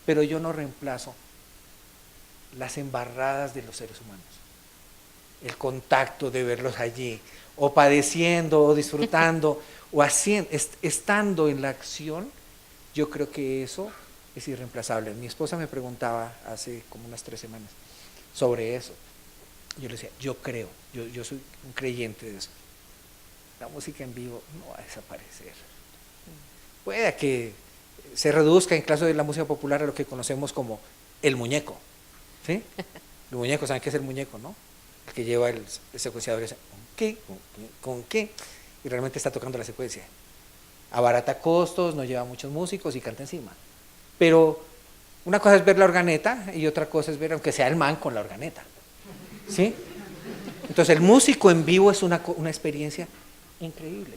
Pero yo no reemplazo las embarradas de los seres humanos. El contacto de verlos allí, o padeciendo, o disfrutando, o haciendo, estando en la acción, yo creo que eso es irreemplazable. Mi esposa me preguntaba hace como unas 3 semanas sobre eso. Yo le decía, yo creo, yo soy un creyente de eso. La música en vivo no va a desaparecer. Puede que se reduzca en caso de la música popular a lo que conocemos como el muñeco, ¿sí? El muñeco, ¿saben qué es el muñeco, no? El que lleva el secuenciador, dice, ¿con qué? ¿Con qué? ¿Con qué? Y realmente está tocando la secuencia. Abarata costos, no lleva muchos músicos y canta encima. Pero una cosa es ver la organeta y otra cosa es ver, aunque sea el man con la organeta, ¿sí? Entonces el músico en vivo es una experiencia increíble,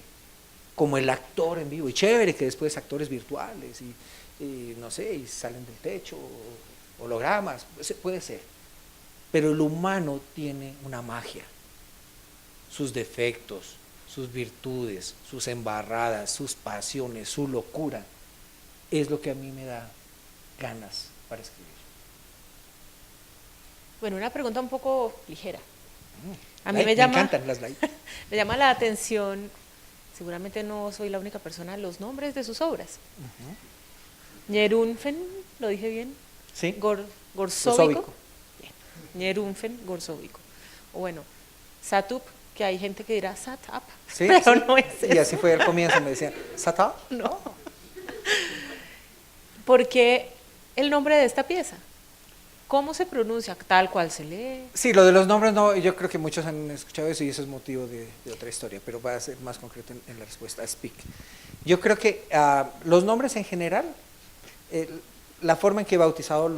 como el actor en vivo, y chévere que después actores virtuales y no sé, y salen del techo, hologramas, puede ser, pero el humano tiene una magia, sus defectos, sus virtudes, sus embarradas, sus pasiones, su locura, es lo que a mí me da ganas para escribir. Bueno, una pregunta un poco ligera. A mí Me encantan las light. me llama la atención, seguramente no soy la única persona, los nombres de sus obras. Ñerunfen, ¿lo dije bien? Sí. Gorsóvico. Gorsóvico. Bien. Ñerunfen, Gorsóvico. O bueno, Satup, que hay gente que dirá Satap, Sí, pero sí. no es eso. Y así fue al comienzo, me decían, ¿Sata? No. ¿Por qué el nombre de esta pieza? ¿Cómo se pronuncia? Tal cual se lee. Sí, lo de los nombres no, yo creo que muchos han escuchado eso y eso es motivo de otra historia, pero va a ser más concreto en la respuesta. Speak. Yo creo que los nombres en general, la forma en que he bautizado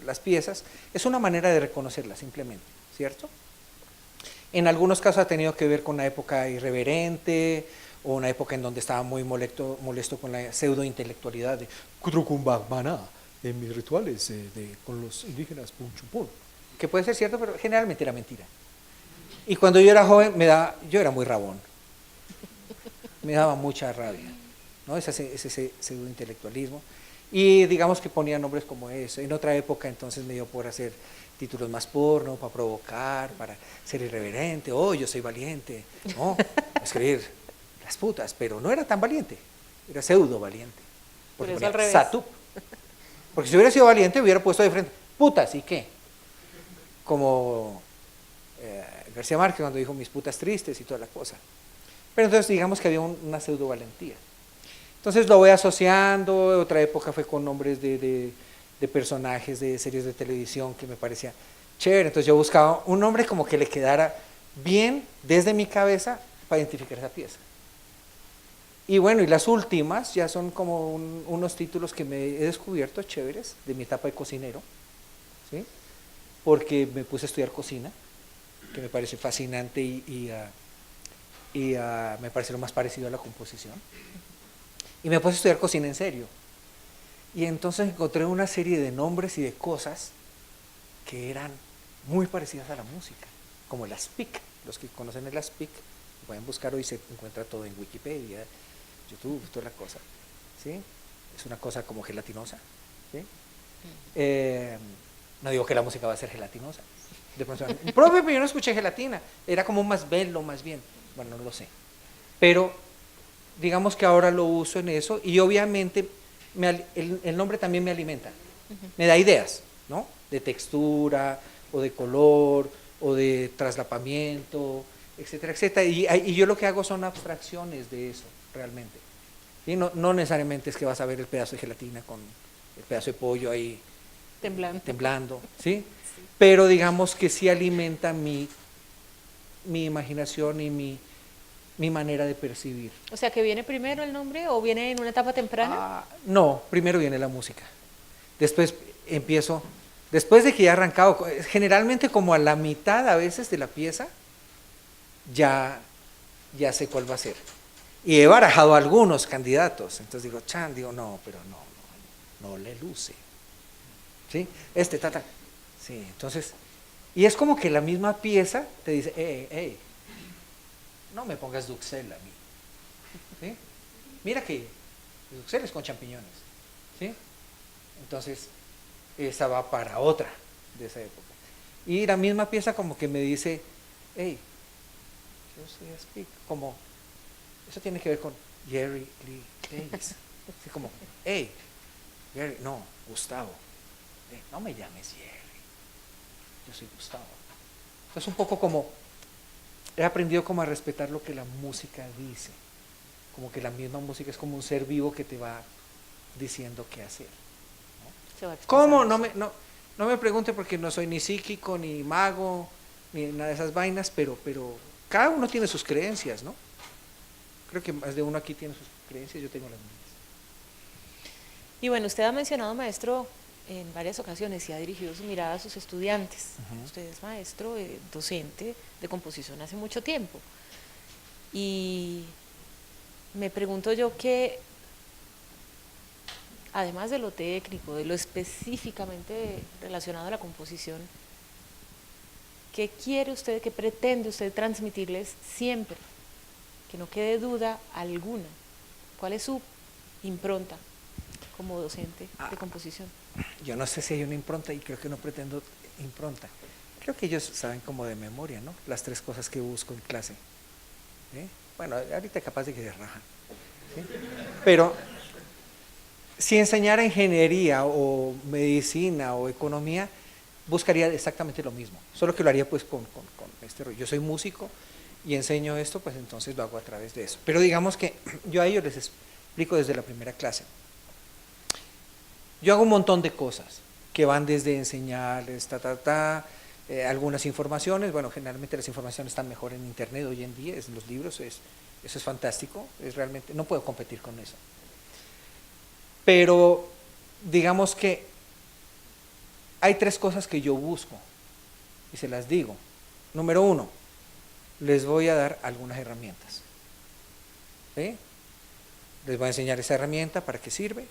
las piezas, es una manera de reconocerlas simplemente, ¿cierto? En algunos casos ha tenido que ver con una época irreverente o una época en donde estaba muy molesto con la pseudo-intelectualidad de Kutrukumbagmana en mis rituales con los indígenas Punchupún, que puede ser cierto, pero generalmente era mentira. Y cuando yo era joven, yo era muy rabón, me daba mucha rabia, ¿no? Ese pseudo-intelectualismo. Y digamos que ponía nombres como eso. En otra época entonces me dio por hacer títulos más porno, para provocar, para ser irreverente, yo soy valiente, ¿no? Escribir las putas, pero no era tan valiente, era pseudo valiente. Porque Pero es al revés. Satup. Porque si hubiera sido valiente hubiera puesto de frente, putas, ¿y qué? Como García Márquez cuando dijo mis putas tristes y toda la cosa. Pero entonces digamos que había una pseudo valentía. Entonces lo voy asociando, otra época fue con nombres de personajes de series de televisión que me parecía chévere, entonces yo buscaba un nombre como que le quedara bien desde mi cabeza para identificar esa pieza. Y bueno, y las últimas ya son como unos títulos que me he descubierto chéveres de mi etapa de cocinero, ¿sí? Porque me puse a estudiar cocina, que me parece fascinante y me parece lo más parecido a la composición. Y me puse a estudiar cocina en serio. Y entonces encontré una serie de nombres y de cosas que eran muy parecidas a la música, como el aspic. Los que conocen el aspic pueden buscar, hoy se encuentra todo en Wikipedia, YouTube, toda la cosa, ¿sí? Es una cosa como gelatinosa, ¿sí? No digo que la música va a ser gelatinosa. De pronto, profe, pero yo no escuché gelatina, era como más velo, más bien, bueno, no lo sé. Pero digamos que ahora lo uso en eso y obviamente el nombre también me alimenta, me da ideas, ¿no? De textura o de color o de traslapamiento, etcétera, etcétera. Y yo lo que hago son abstracciones de eso, realmente. ¿Sí? No necesariamente es que vas a ver el pedazo de gelatina con el pedazo de pollo ahí temblando, ¿sí? Sí. Pero digamos que sí alimenta mi imaginación y mi manera de percibir. O sea, ¿que viene primero el nombre o viene en una etapa temprana? No, primero viene la música. Después después de que ya he arrancado, generalmente como a la mitad a veces de la pieza, ya sé cuál va a ser. Y he barajado algunos candidatos, entonces digo, no, pero no le luce. ¿Sí? Sí, entonces, y es como que la misma pieza te dice, hey, no me pongas Duxelles a mí. ¿Sí? Mira que Duxelles es con champiñones. ¿Sí? Entonces, esa va para otra de esa época. Y la misma pieza como que me dice, hey, yo soy Aspic, como, eso tiene que ver con Jerry Lee Davis. Así como, hey, Jerry, no, Gustavo, no me llames Jerry, yo soy Gustavo. Entonces un poco como, he aprendido como a respetar lo que la música dice, como que la misma música es como un ser vivo que te va diciendo qué hacer, ¿no? se va ¿Cómo? expresando. No me pregunte porque no soy ni psíquico, ni mago, ni nada de esas vainas, pero cada uno tiene sus creencias, ¿no? Creo que más de uno aquí tiene sus creencias, yo tengo las mías. Y bueno, usted ha mencionado, maestro, en varias ocasiones y ha dirigido su mirada a sus estudiantes. Usted es maestro, docente de composición hace mucho tiempo. Y me pregunto yo que, además de lo técnico, de lo específicamente relacionado a la composición, ¿qué quiere usted, qué pretende usted transmitirles siempre? Que no quede duda alguna. ¿Cuál es su impronta como docente de composición? Yo no sé si hay una impronta y creo que no pretendo impronta. Creo que ellos saben como de memoria, ¿no? Las 3 cosas que busco en clase. Bueno, ahorita capaz de que se rajan. ¿Sí? Pero si enseñara ingeniería o medicina o economía, buscaría exactamente lo mismo, solo que lo haría pues con este rollo. Yo soy músico y enseño esto, pues entonces lo hago a través de eso. Pero digamos que yo a ellos les explico desde la primera clase. Yo hago un montón de cosas que van desde enseñarles, algunas informaciones. Bueno, generalmente las informaciones están mejor en internet hoy en día, en los libros, eso es fantástico, es realmente, no puedo competir con eso. Pero digamos que hay 3 cosas que yo busco y se las digo. Número 1, les voy a dar algunas herramientas. ¿Sí? Les voy a enseñar esa herramienta, para qué sirve,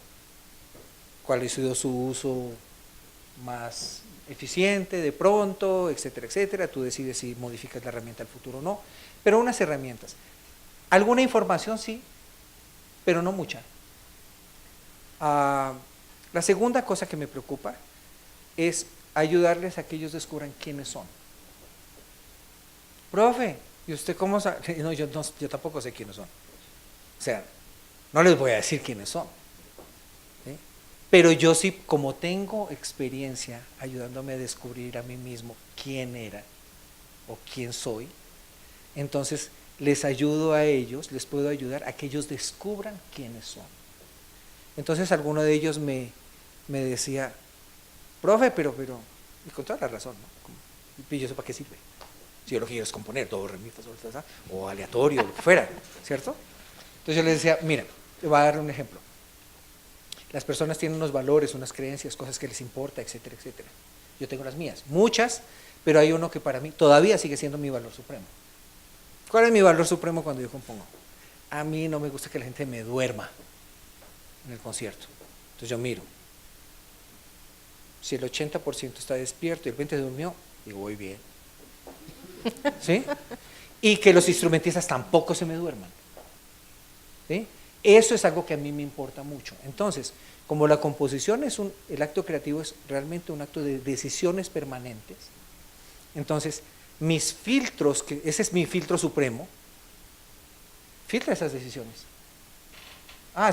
cuál ha sido su uso más eficiente de pronto, etcétera, etcétera. Tú decides si modificas la herramienta al futuro o no, pero unas herramientas. Alguna información sí, pero no mucha. La segunda cosa que me preocupa es ayudarles a que ellos descubran quiénes son. Profe, ¿y usted cómo sabe? No, yo tampoco sé quiénes son. O sea, no les voy a decir quiénes son. ¿Sí? Pero yo sí, como tengo experiencia ayudándome a descubrir a mí mismo quién era o quién soy, entonces les ayudo a ellos, les puedo ayudar a que ellos descubran quiénes son. Entonces alguno de ellos me decía, profe, pero, y con toda la razón, ¿no? ¿Y eso para qué sirve? Si yo lo que quiero es componer, todo re, mi, fa, sol, la, o aleatorio, lo que fuera, ¿cierto? Entonces yo les decía, mira, te voy a dar un ejemplo. Las personas tienen unos valores, unas creencias, cosas que les importa, etcétera, etcétera. Yo tengo las mías, muchas, pero hay uno que para mí todavía sigue siendo mi valor supremo. ¿Cuál es mi valor supremo cuando yo compongo? A mí no me gusta que la gente me duerma en el concierto. Entonces yo miro. Si el 80% está despierto y el 20% durmió, digo, voy bien. ¿Sí? Y que los instrumentistas tampoco se me duerman. ¿Sí? Eso es algo que a mí me importa mucho. Entonces, como la composición el acto creativo es realmente un acto de decisiones permanentes, entonces mis filtros, ese es mi filtro supremo, filtra esas decisiones.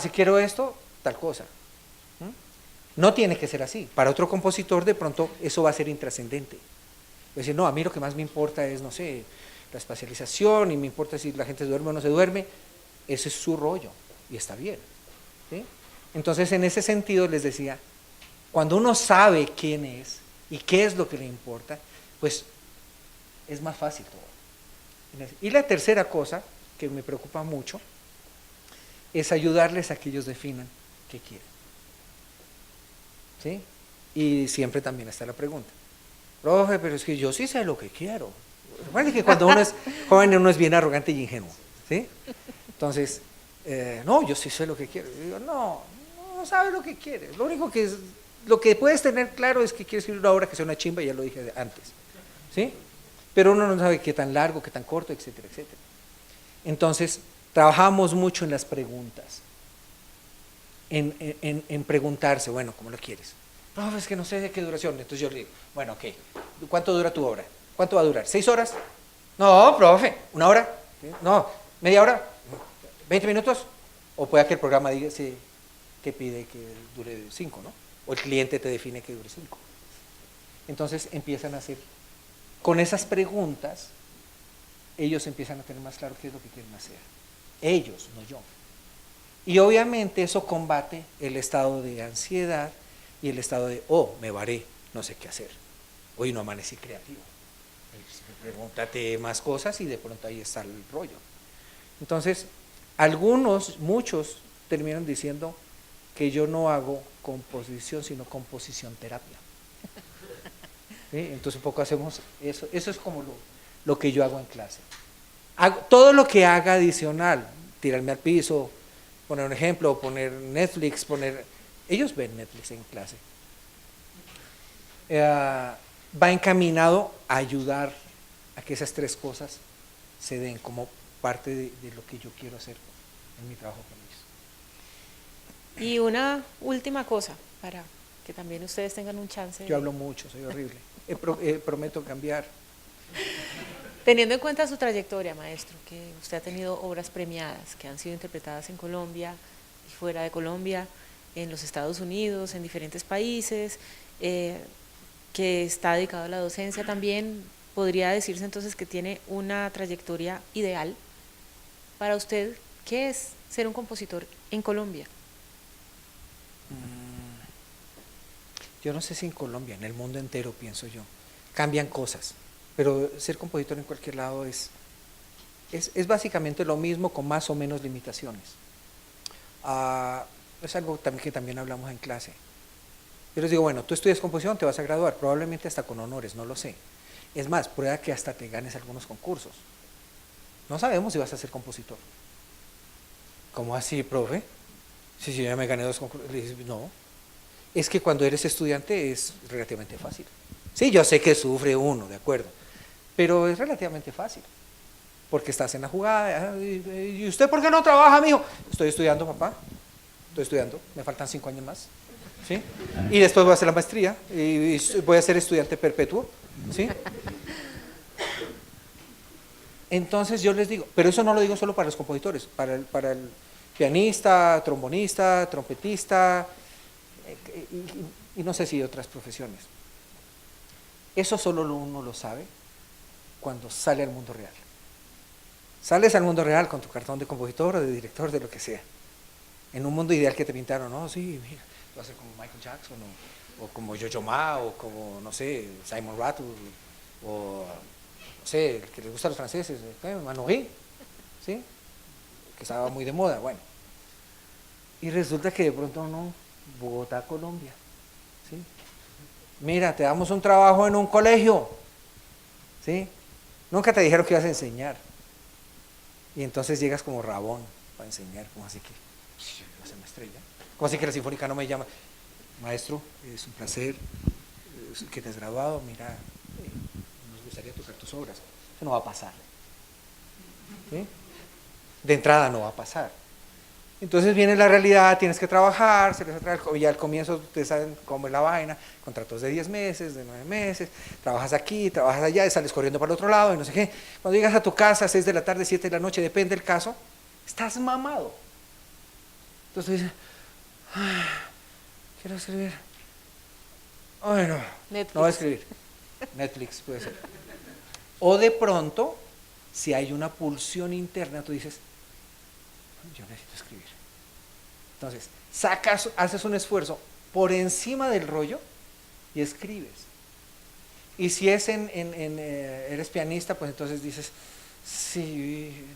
Si quiero esto, tal cosa. No tiene que ser así. Para otro compositor de pronto eso va a ser intrascendente. Es decir, no, a mí lo que más me importa es, no sé, la espacialización y me importa si la gente se duerme o no se duerme. Ese es su rollo y está bien. ¿Sí? Entonces, en ese sentido les decía, cuando uno sabe quién es y qué es lo que le importa, pues es más fácil todo. Y la tercera cosa que me preocupa mucho es ayudarles a que ellos definan qué quieren. ¿Sí? Y siempre también está la pregunta, profe, pero es que yo sí sé lo que quiero. Recuerden que cuando uno es joven uno es bien arrogante y ingenuo. ¿Sí? Entonces, no, yo sí sé lo que quiero. Yo digo, no sabes lo que quieres. Lo que puedes tener claro es que quieres escribir una obra que sea una chimba, ya lo dije antes. ¿Sí? Pero uno no sabe qué tan largo, qué tan corto, etcétera, etcétera. Entonces, trabajamos mucho en las preguntas. En preguntarse, bueno, ¿cómo lo quieres? No, es que no sé de qué duración. Entonces yo le digo, bueno, ok, ¿cuánto dura tu obra? ¿Cuánto va a durar? ¿6 horas? No, profe, ¿1 hora? No, ¿media hora? ¿20 minutos? O puede que el programa diga que pide que dure 5, ¿no? O el cliente te define que dure 5. Entonces empiezan a hacer, con esas preguntas, ellos empiezan a tener más claro qué es lo que quieren hacer. Ellos, no yo. Y obviamente eso combate el estado de ansiedad y el estado de, oh, me varé, no sé qué hacer, hoy no amanecí creativo. Pregúntate más cosas y de pronto ahí está el rollo. Entonces, muchos terminan diciendo que yo no hago composición, sino composición terapia. ¿Sí? Entonces un poco hacemos eso, eso es como lo que yo hago en clase. Todo lo que haga adicional, tirarme al piso, poner un ejemplo, poner Netflix, ellos ven Netflix en clase. Va encaminado a ayudar a que esas tres cosas se den como parte de lo que yo quiero hacer en mi trabajo con ellos. Y una última cosa, para que también ustedes tengan un chance. Yo hablo mucho, soy horrible. Prometo cambiar. Teniendo en cuenta su trayectoria, maestro, que usted ha tenido obras premiadas que han sido interpretadas en Colombia y fuera de Colombia, en los Estados Unidos, en diferentes países, que está dedicado a la docencia también, podría decirse entonces que tiene una trayectoria ideal. Para usted, ¿qué es ser un compositor en Colombia? Yo no sé si en Colombia, en el mundo entero, pienso yo, cambian cosas, pero ser compositor en cualquier lado es básicamente lo mismo con más o menos limitaciones. Es algo que también hablamos en clase. Yo les digo, bueno, tú estudias composición, te vas a graduar, probablemente hasta con honores, no lo sé. Es más, prueba que hasta te ganes algunos concursos. No sabemos si vas a ser compositor. ¿Cómo así, profe? Si yo ya me gané 2 concursos. Le dices, no, es que cuando eres estudiante es relativamente fácil. Sí, yo sé que sufre uno, de acuerdo, pero es relativamente fácil, porque estás en la jugada. ¿Y usted por qué no trabaja, mijo? Estoy estudiando, papá, estoy estudiando, me faltan 5 años más, ¿sí? Y después voy a hacer la maestría, y voy a ser estudiante perpetuo, ¿sí? Entonces yo les digo, pero eso no lo digo solo para los compositores, para el pianista, trombonista, trompetista, y no sé si otras profesiones. Eso solo uno lo sabe cuando sale al mundo real. Sales al mundo real con tu cartón de compositor o de director, de lo que sea. En un mundo ideal que te pintaron, no, sí, mira, tú vas a ser como Michael Jackson, o como Yo-Yo Ma, o como, no sé, Simon Rattle, o no sé, el que les gusta a los franceses, Manory, ¿sí? Que estaba muy de moda, bueno. Y resulta que de pronto no, Bogotá, Colombia, ¿sí? Mira, te damos un trabajo en un colegio, ¿sí? Nunca te dijeron que ibas a enseñar. Y entonces llegas como rabón para enseñar, como así que, voy a ser una estrella. Como así que la Sinfónica no me llama, maestro, es un placer que te has graduado, mira, nos gustaría tocar tus obras. Eso no va a pasar, ¿sí? De entrada no va a pasar. Entonces viene la realidad, tienes que trabajar, y al comienzo ustedes saben cómo es la vaina, contratos de 10 meses, de 9 meses, trabajas aquí, trabajas allá, y sales corriendo para el otro lado y no sé qué. Cuando llegas a tu casa a 6 de la tarde, 7 de la noche, depende del caso, estás mamado. Entonces dices, quiero escribir. Bueno, Netflix. no voy a escribir. Netflix puede ser. O de pronto, si hay una pulsión interna, tú dices, yo necesito escribir. Entonces, haces un esfuerzo por encima del rollo y escribes. Y si es eres pianista, pues entonces dices, sí,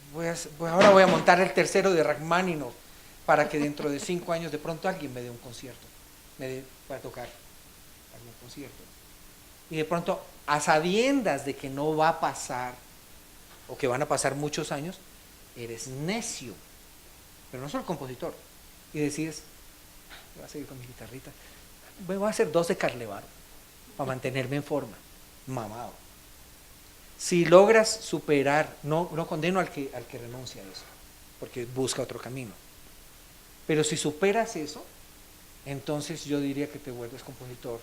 ahora voy a montar el tercero de Rachmaninoff para que dentro de 5 años de pronto alguien me dé un concierto, para tocar algún concierto. Y de pronto, a sabiendas de que no va a pasar, o que van a pasar muchos años, eres necio, pero no soy el compositor, y decides, voy a seguir con mi guitarrita, voy a hacer 2 de Carlevaro, para mantenerme en forma, mamado. Si logras superar, no condeno al que renuncia a eso, porque busca otro camino, pero si superas eso, entonces yo diría que te vuelves compositor,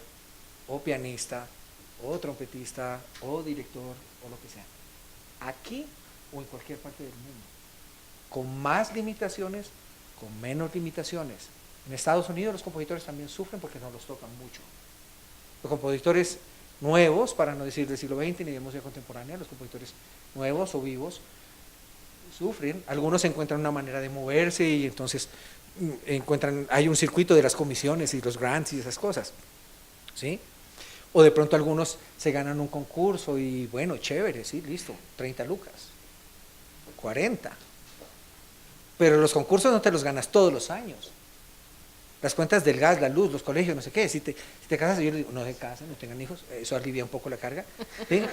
o pianista, o trompetista, o director, o lo que sea, aquí o en cualquier parte del mundo, con más limitaciones, con menos limitaciones. En Estados Unidos los compositores también sufren porque no los tocan mucho. Los compositores nuevos, para no decir del siglo XX ni de música contemporánea, los compositores nuevos o vivos sufren. Algunos encuentran una manera de moverse y entonces hay un circuito de las comisiones y los grants y esas cosas, ¿sí? O de pronto algunos se ganan un concurso y bueno, chévere, sí, listo, 30 lucas, 40. Pero los concursos no te los ganas todos los años. Las cuentas del gas, la luz, los colegios, no sé qué. Si te casas, yo le digo, no se casen, no tengan hijos, eso alivia un poco la carga. ¿Sí?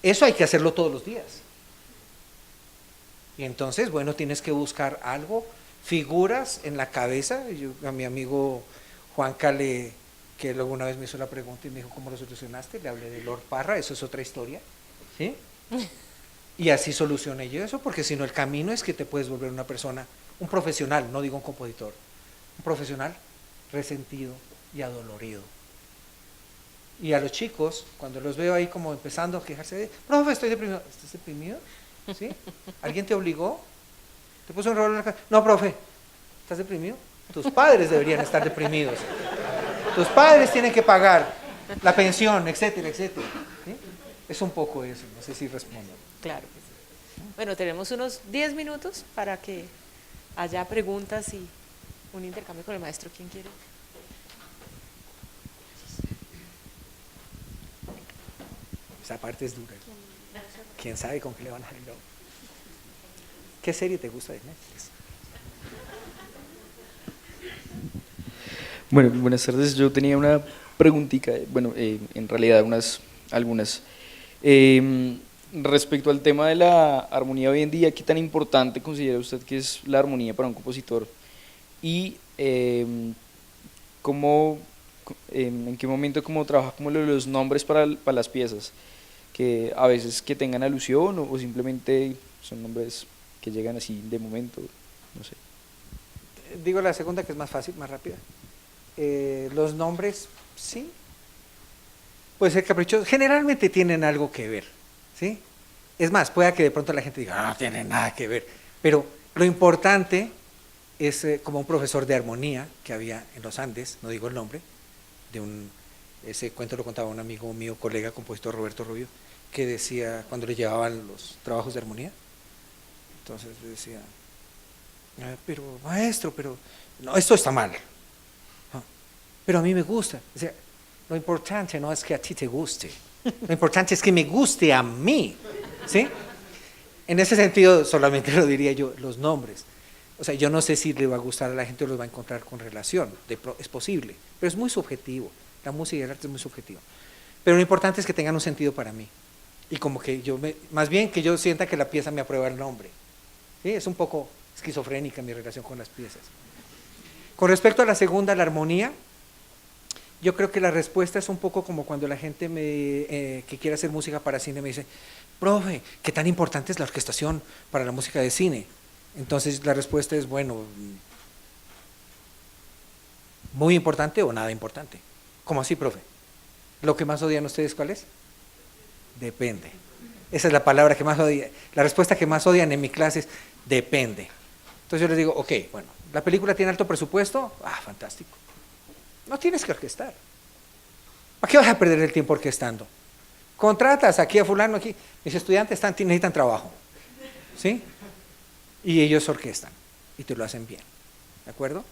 Eso hay que hacerlo todos los días. Y entonces, bueno, tienes que buscar algo, figuras en la cabeza. Yo, a mi amigo Juan Cale, que luego una vez me hizo la pregunta y me dijo, ¿cómo lo solucionaste? Le hablé de Lord Parra, eso es otra historia. ¿Sí? Y así solucioné yo eso, porque si no el camino es que te puedes volver una persona, un profesional, no digo un compositor, un profesional resentido y adolorido. Y a los chicos, cuando los veo ahí como empezando a quejarse de, profe, estoy deprimido. ¿Estás deprimido? ¿Sí? ¿Alguien te obligó? ¿Te puso un rol en la cara? No, profe, ¿estás deprimido? Tus padres deberían estar deprimidos. Tus padres tienen que pagar la pensión, etcétera, etcétera. ¿Sí? Es un poco eso, no sé si respondo. Claro que sí. Bueno, tenemos unos 10 minutos para que haya preguntas y un intercambio con el maestro. ¿Quién quiere? Esa parte es dura. ¿Quién sabe con qué le van a salir? ¿Qué serie te gusta de Netflix? Bueno, buenas tardes. Yo tenía una preguntita, bueno, en realidad algunas. Respecto al tema de la armonía hoy en día, ¿qué tan importante considera usted que es la armonía para un compositor? Y ¿cómo, en qué momento cómo trabaja como los nombres para las piezas? Que a veces que tengan alusión o simplemente son nombres que llegan así de momento, no sé. Digo la segunda, que es más fácil, más rápida. Los nombres, sí, puede ser caprichoso, generalmente tienen algo que ver, ¿sí? Es más, puede que de pronto la gente diga, no tiene nada que ver, pero lo importante es como un profesor de armonía que había en los Andes, no digo el nombre, ese cuento lo contaba un amigo mío, colega, compositor Roberto Rubio, que decía, cuando le llevaban los trabajos de armonía, entonces le decía, pero maestro, pero no, esto está mal. No, pero a mí me gusta. O sea, lo importante no es que a ti te guste, lo importante es que me guste a mí, ¿sí? En ese sentido, solamente lo diría yo, los nombres. O sea, yo no sé si le va a gustar a la gente o los va a encontrar con relación, es posible, pero es muy subjetivo. La música y el arte es muy subjetivo. Pero lo importante es que tengan un sentido para mí. Y como que más bien que yo sienta que la pieza me aprueba el nombre. ¿Sí? Es un poco esquizofrénica mi relación con las piezas. Con respecto a la segunda, la armonía, yo creo que la respuesta es un poco como cuando la gente que quiere hacer música para cine me dice, profe, ¿qué tan importante es la orquestación para la música de cine? Entonces la respuesta es, bueno, muy importante o nada importante. ¿Cómo así, profe? ¿Lo que más odian ustedes cuál es? Depende. Esa es la palabra que más odian. La respuesta que más odian en mi clase es depende. Entonces yo les digo, ok, bueno, ¿la película tiene alto presupuesto? Ah, fantástico. No tienes que orquestar. ¿Para qué vas a perder el tiempo orquestando? Contratas aquí a fulano, aquí. Mis estudiantes necesitan trabajo. ¿Sí? Y ellos orquestan. Y te lo hacen bien. ¿De acuerdo?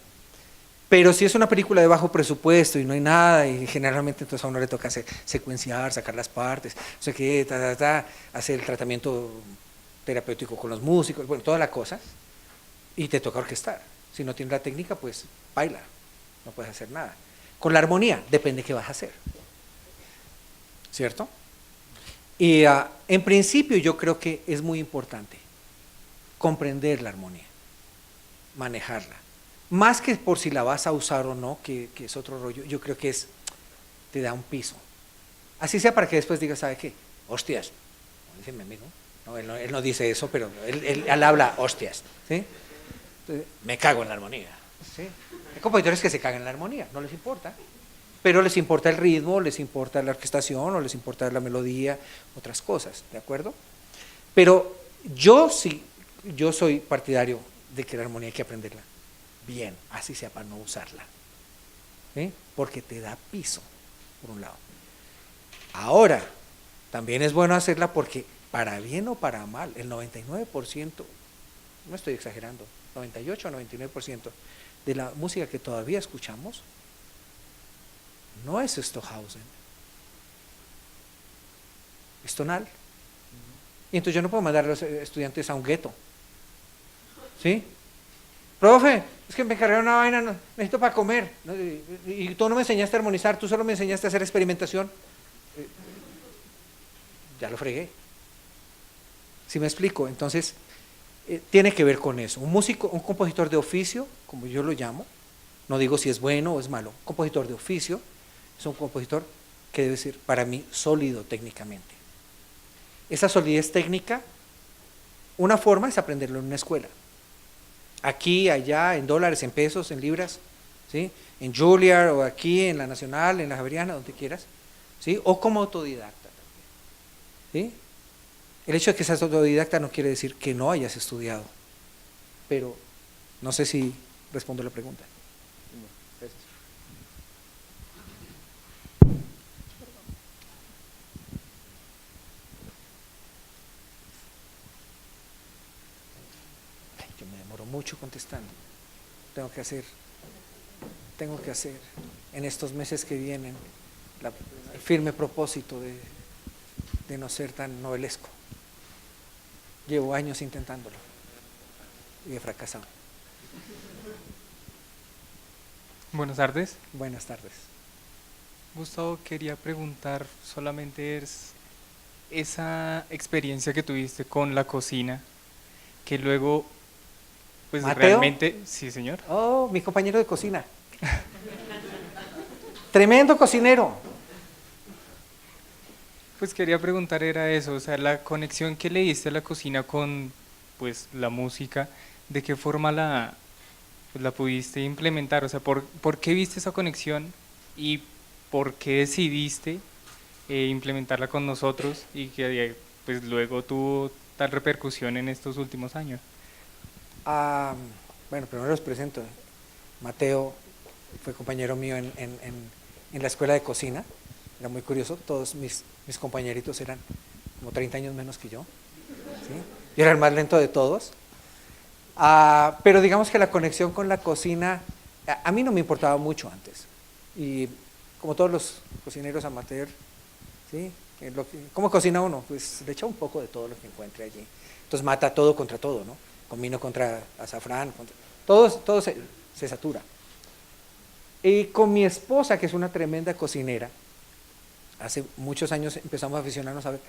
Pero si es una película de bajo presupuesto y no hay nada, y generalmente entonces a uno le toca secuenciar, sacar las partes, o sea que, hacer el tratamiento terapéutico con los músicos, bueno, toda la cosa, y te toca orquestar. Si no tienes la técnica, pues baila, no puedes hacer nada. Con la armonía, depende qué vas a hacer. ¿Cierto? Y en principio yo creo que es muy importante comprender la armonía, manejarla. Más que por si la vas a usar o no, que es otro rollo, yo creo que te da un piso. Así sea para que después digas, ¿sabe qué? Hostias, como dice mi amigo. No, él no dice eso, pero él habla hostias. ¿Sí? Entonces, me cago en la armonía. ¿Sí? Hay compositores que se cagan en la armonía, no les importa. Pero les importa el ritmo, les importa la orquestación, o les importa la melodía, otras cosas, ¿de acuerdo? Pero yo soy partidario de que la armonía hay que aprenderla bien, así sea para no usarla, ¿sí? Porque te da piso, por un lado. Ahora, también es bueno hacerla porque para bien o para mal, el 99% no estoy exagerando, 98 o 99% de la música que todavía escuchamos no es Stockhausen, es tonal. Y entonces yo no puedo mandar a los estudiantes a un gueto. ¿Sí? Profe, es que me cargaron una vaina, necesito para comer. ¿No? Y tú no me enseñaste a armonizar, tú solo me enseñaste a hacer experimentación. Ya lo fregué. ¿Sí me explico? Entonces, tiene que ver con eso. Un músico, un compositor de oficio, como yo lo llamo, no digo si es bueno o es malo, un compositor de oficio es un compositor que debe ser, para mí, sólido técnicamente. Esa solidez técnica, una forma es aprenderlo en una escuela. Aquí, allá, en dólares, en pesos, en libras, ¿sí? En Juilliard o aquí, en la Nacional, en la Javeriana, donde quieras, ¿sí? O como autodidacta también, ¿sí? El hecho de que seas autodidacta no quiere decir que no hayas estudiado, pero no sé si respondo la pregunta. Gracias. Yo me demoro mucho contestando. Tengo que hacer en estos meses que vienen el firme propósito de no ser tan novelesco. Llevo años intentándolo y he fracasado. Buenas tardes. Buenas tardes. Gustavo, quería preguntar solamente esa experiencia que tuviste con la cocina, que luego, pues ¿Mateo? realmente, sí señor, Oh, mi compañero de cocina. Tremendo cocinero. pues quería preguntar era eso, o sea, la conexión que le diste a la cocina con, pues, la música, ¿de qué forma pues, la pudiste implementar? O sea, ¿por qué viste esa conexión y por qué decidiste implementarla con nosotros y que pues luego tuvo tal repercusión en estos últimos años? Bueno, primero los presento. Mateo fue compañero mío en la escuela de cocina. Era muy curioso, todos mis compañeritos eran como 30 años menos que yo, ¿sí? Yo era el más lento de todos. Pero digamos que la conexión con la cocina, a mí no me importaba mucho antes. Y como todos los cocineros amateur, ¿sí? ¿Cómo cocina uno? Pues le echa un poco de todo lo que encuentre allí. Entonces mata todo contra todo, ¿no? Comino contra azafrán, todo se satura. Y con mi esposa, que es una tremenda cocinera, hace muchos años empezamos a aficionarnos a ver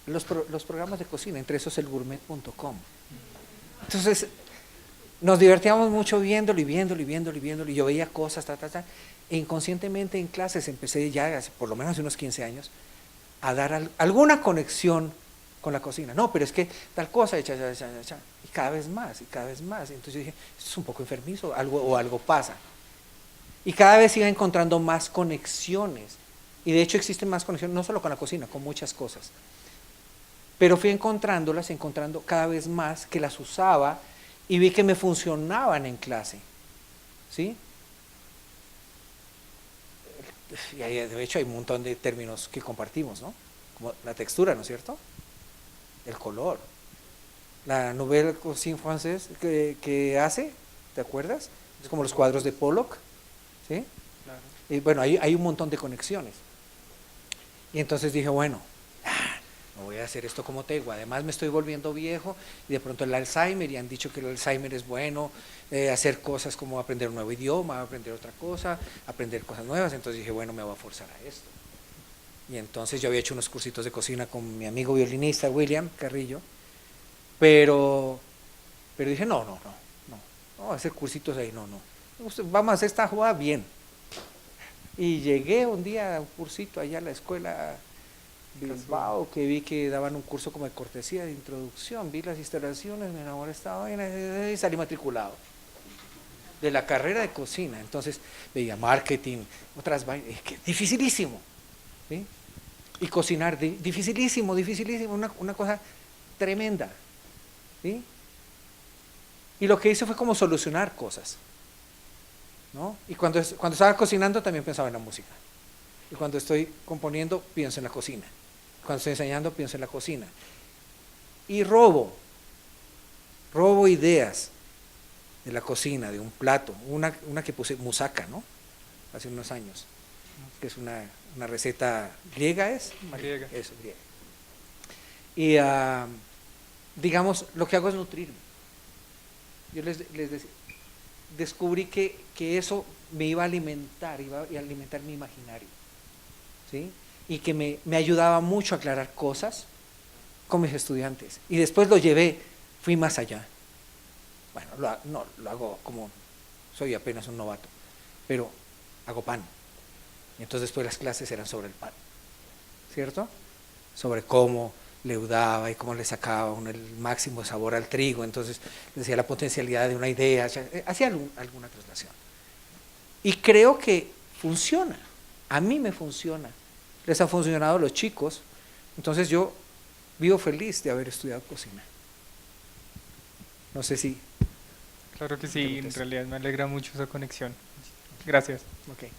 los programas de cocina, entre esos el gourmet.com. Entonces nos divertíamos mucho viéndolo y yo veía cosas, e inconscientemente en clases empecé ya, por lo menos hace unos 15 años, a dar alguna conexión con la cocina. No, pero es que tal cosa, y cada vez más, y cada vez más. Entonces yo dije, esto es un poco enfermizo, algo pasa. Y cada vez iba encontrando más conexiones. Y de hecho existen más conexiones, no solo con la cocina, con muchas cosas. Pero fui encontrando cada vez más que las usaba y vi que me funcionaban en clase. ¿Sí? Y de hecho hay un montón de términos que compartimos, ¿no? Como la textura, ¿no es cierto? El color. La nouvelle cuisine française que hace, ¿te acuerdas? Es como los cuadros de Pollock, ¿sí? Claro. Y bueno, hay un montón de conexiones. Y entonces dije, bueno, no voy a hacer esto como Tego, además me estoy volviendo viejo y de pronto el Alzheimer, y han dicho que el Alzheimer es bueno, hacer cosas como aprender un nuevo idioma, aprender otra cosa, aprender cosas nuevas. Entonces dije, bueno, me voy a forzar a esto. Y entonces yo había hecho unos cursitos de cocina con mi amigo violinista William Carrillo, pero dije, no, hacer cursitos ahí, no, vamos a hacer esta jugada bien. Y llegué un día a un cursito allá a la escuela Bilbao, que vi que daban un curso como de cortesía de introducción, vi las instalaciones, me enamoré de esta vaina y salí matriculado de la carrera de cocina. Entonces veía marketing, otras vainas, dificilísimo, ¿sí? Y cocinar, dificilísimo, una cosa tremenda, ¿sí? Y lo que hice fue como solucionar cosas, ¿no? Y cuando estaba cocinando también pensaba en la música. Y cuando estoy componiendo pienso en la cocina. Cuando estoy enseñando pienso en la cocina. Y robo robo ideas de la cocina, de un plato, una que puse, moussaka, ¿no? Hace unos años, que es una receta griega, ¿es? Griega. Eso, griega. Y digamos, lo que hago es nutrirme. Yo descubrí que eso me iba a alimentar, iba a alimentar mi imaginario, ¿sí? Y que me ayudaba mucho a aclarar cosas con mis estudiantes. Y después lo llevé, fui más allá. Bueno, lo hago como, soy apenas un novato, pero hago pan. Y entonces después las clases eran sobre el pan, ¿cierto? Sobre cómo leudaba y cómo le sacaba uno el máximo sabor al trigo. Entonces decía la potencialidad de una idea, hacía alguna traslación. Y creo que funciona, a mí me funciona, les ha funcionado a los chicos, entonces yo vivo feliz de haber estudiado cocina. No sé si... Claro que sí, en realidad me alegra mucho esa conexión. Gracias. Okay.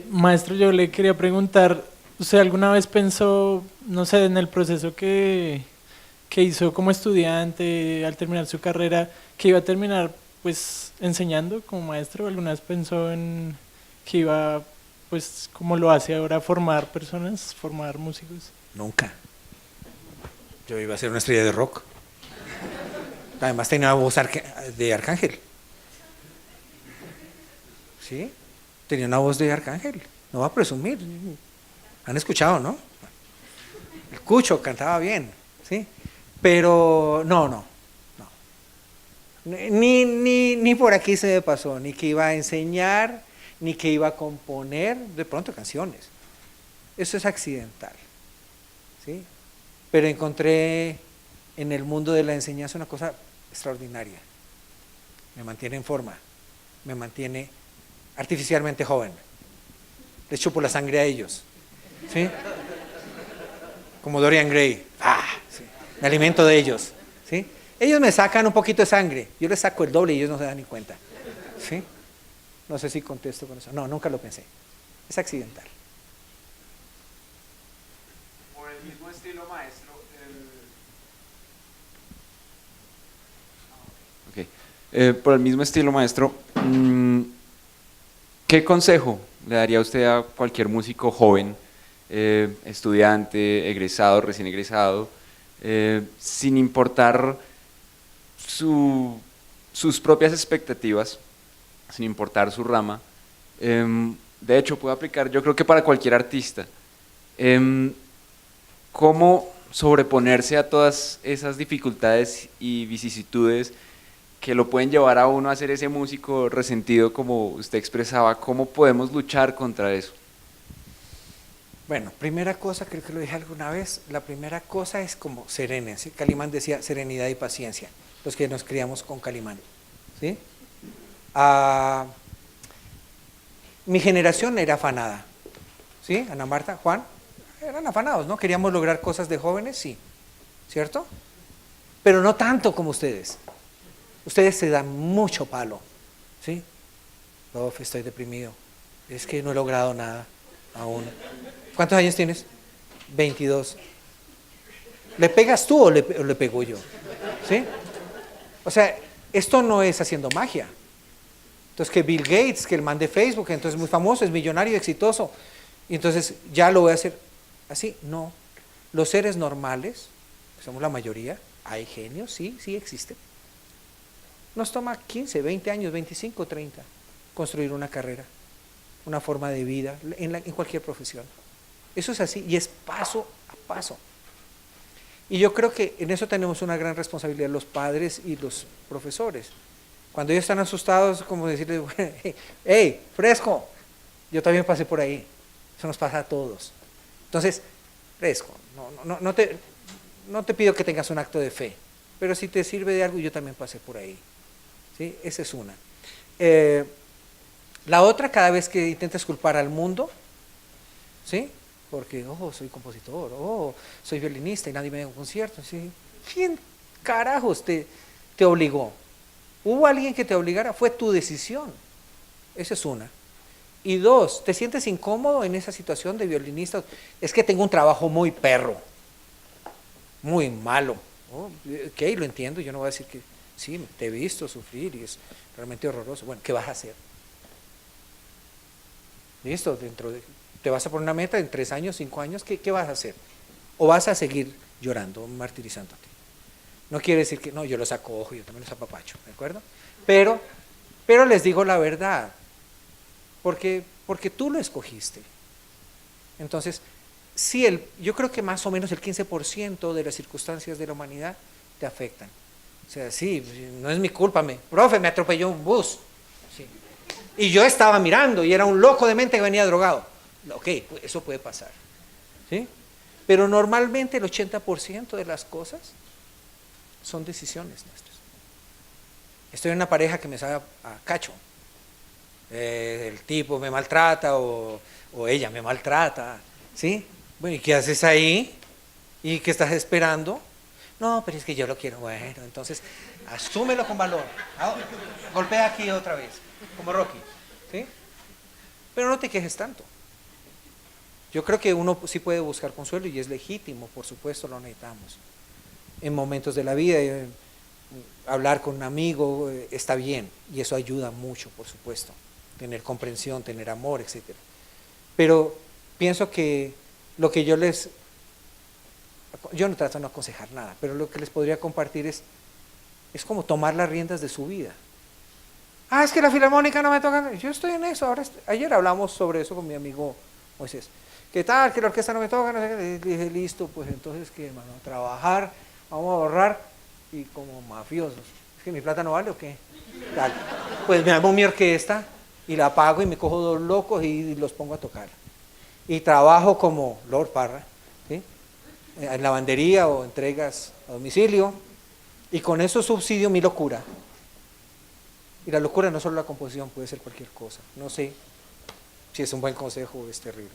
Maestro, yo le quería preguntar, ¿usted alguna vez pensó, no sé, en el proceso que hizo como estudiante al terminar su carrera, que iba a terminar pues enseñando como maestro? ¿Alguna vez pensó en que iba, pues como lo hace ahora, formar personas, formar músicos? Nunca. Yo iba a ser una estrella de rock. Además tenía una voz de arcángel. ¿Sí? Tenía una voz de arcángel. No va a presumir. Han escuchado, ¿no? El Cucho cantaba bien, ¿sí? Pero no. Ni por aquí se me pasó, ni que iba a enseñar, ni que iba a componer, de pronto canciones. Eso es accidental, ¿sí? Pero encontré en el mundo de la enseñanza una cosa extraordinaria. Me mantiene en forma, me mantiene artificialmente joven. Les chupo la sangre a ellos, ¿sí? Como Dorian Gray, sí. Me alimento de ellos, ¿sí? Ellos me sacan un poquito de sangre, yo les saco el doble y ellos no se dan ni cuenta, ¿sí? No sé si contesto con eso. No, nunca lo pensé. Es accidental. Por el mismo estilo, maestro. Por el mismo estilo, maestro, ¿qué consejo le daría a usted a cualquier músico joven, estudiante, egresado, recién egresado, sin importar sus propias expectativas, sin importar su rama? De hecho, puede aplicar, yo creo que para cualquier artista. ¿Cómo sobreponerse a todas esas dificultades y vicisitudes que lo pueden llevar a uno a ser ese músico resentido como usted expresaba? ¿Cómo podemos luchar contra eso? Bueno, primera cosa, creo que lo dije alguna vez, la primera cosa es como serénense. Calimán decía serenidad y paciencia, los que nos criamos con Calimán, ¿sí? Mi generación era afanada, ¿sí? Ana Marta, Juan, eran afanados, ¿no? Queríamos lograr cosas de jóvenes, sí, ¿cierto? Pero no tanto como ustedes. Ustedes se dan mucho palo, ¿sí? Profe, estoy deprimido, es que no he logrado nada aún. ¿Cuántos años tienes? 22. ¿Le pegas tú o le pego yo? ¿Sí? O sea, esto no es haciendo magia. Entonces que Bill Gates, que el man de Facebook, entonces es muy famoso, es millonario, exitoso, y entonces ya lo voy a hacer así. No, los seres normales, que somos la mayoría, hay genios, sí existen. Nos toma 15, 20 años, 25, 30 construir una carrera, una forma de vida en cualquier profesión. Eso es así y es paso a paso. Y yo creo que en eso tenemos una gran responsabilidad los padres y los profesores. Cuando ellos están asustados, como decirles, hey, fresco, yo también pasé por ahí. Eso nos pasa a todos. Entonces, fresco, no te pido que tengas un acto de fe, pero si te sirve de algo, yo también pasé por ahí. ¿Sí? Esa es una. La otra, cada vez que intentes culpar al mundo, ¿sí? Porque, soy compositor, soy violinista y nadie me da un concierto, ¿sí? ¿Quién carajos te obligó? ¿Hubo alguien que te obligara? Fue tu decisión. Esa es una. Y dos, ¿te sientes incómodo en esa situación de violinista? Es que tengo un trabajo muy perro, muy malo. Oh, ok, lo entiendo, yo no voy a decir que sí, te he visto sufrir y es realmente horroroso. Bueno, ¿qué vas a hacer? Listo, te vas a poner una meta en 3 años, 5 años, ¿qué vas a hacer? ¿O vas a seguir llorando, martirizándote? No quiere decir que no, yo los acojo, yo también los apapacho, ¿de acuerdo? Pero les digo la verdad, porque tú lo escogiste. Entonces, sí, yo creo que más o menos el 15% de las circunstancias de la humanidad te afectan. O sea, sí, no es mi culpa, profe, me atropelló un bus. Sí. Y yo estaba mirando y era un loco de mente que venía drogado. Ok, eso puede pasar. ¿Sí? Pero normalmente el 80% de las cosas son decisiones nuestras. Estoy en una pareja que me sabe a cacho. El tipo me maltrata o ella me maltrata. ¿Sí? Bueno, ¿y qué haces ahí? ¿Y qué estás esperando? No, pero es que yo lo quiero. Bueno, entonces, asúmelo con valor. Golpea aquí otra vez, como Rocky. ¿Sí? Pero no te quejes tanto. Yo creo que uno sí puede buscar consuelo y es legítimo, por supuesto, lo necesitamos. En momentos de la vida, hablar con un amigo está bien y eso ayuda mucho, por supuesto. Tener comprensión, tener amor, etc. Pero pienso que lo que yo no trato de no aconsejar nada, pero lo que les podría compartir es como tomar las riendas de su vida. Es que la filarmónica no me toca. Yo estoy en eso. Ayer hablamos sobre eso con mi amigo Moisés. ¿Qué tal? Que la orquesta no me toca. No sé qué. Le dije, listo, pues entonces, ¿qué, hermano? Trabajar, vamos a ahorrar y como mafiosos. ¿Es que mi plata no vale o qué? Tal. Pues me armo mi orquesta y la pago y me cojo 2 locos y los pongo a tocar. Y trabajo como Lord Parra, ¿sí? En lavandería o entregas a domicilio y con eso subsidio mi locura. Y la locura no es solo la composición, puede ser cualquier cosa. No sé si es un buen consejo o es terrible.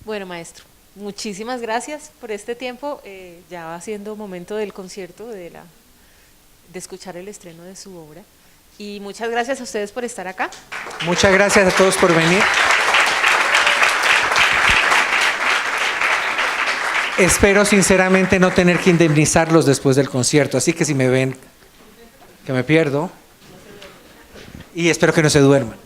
Bueno, maestro, muchísimas gracias por este tiempo. Ya va siendo momento del concierto, de escuchar el estreno de su obra. Y muchas gracias a ustedes por estar acá. Muchas gracias a todos por venir. Espero sinceramente no tener que indemnizarlos después del concierto, así que si me ven que me pierdo, y espero que no se duerman.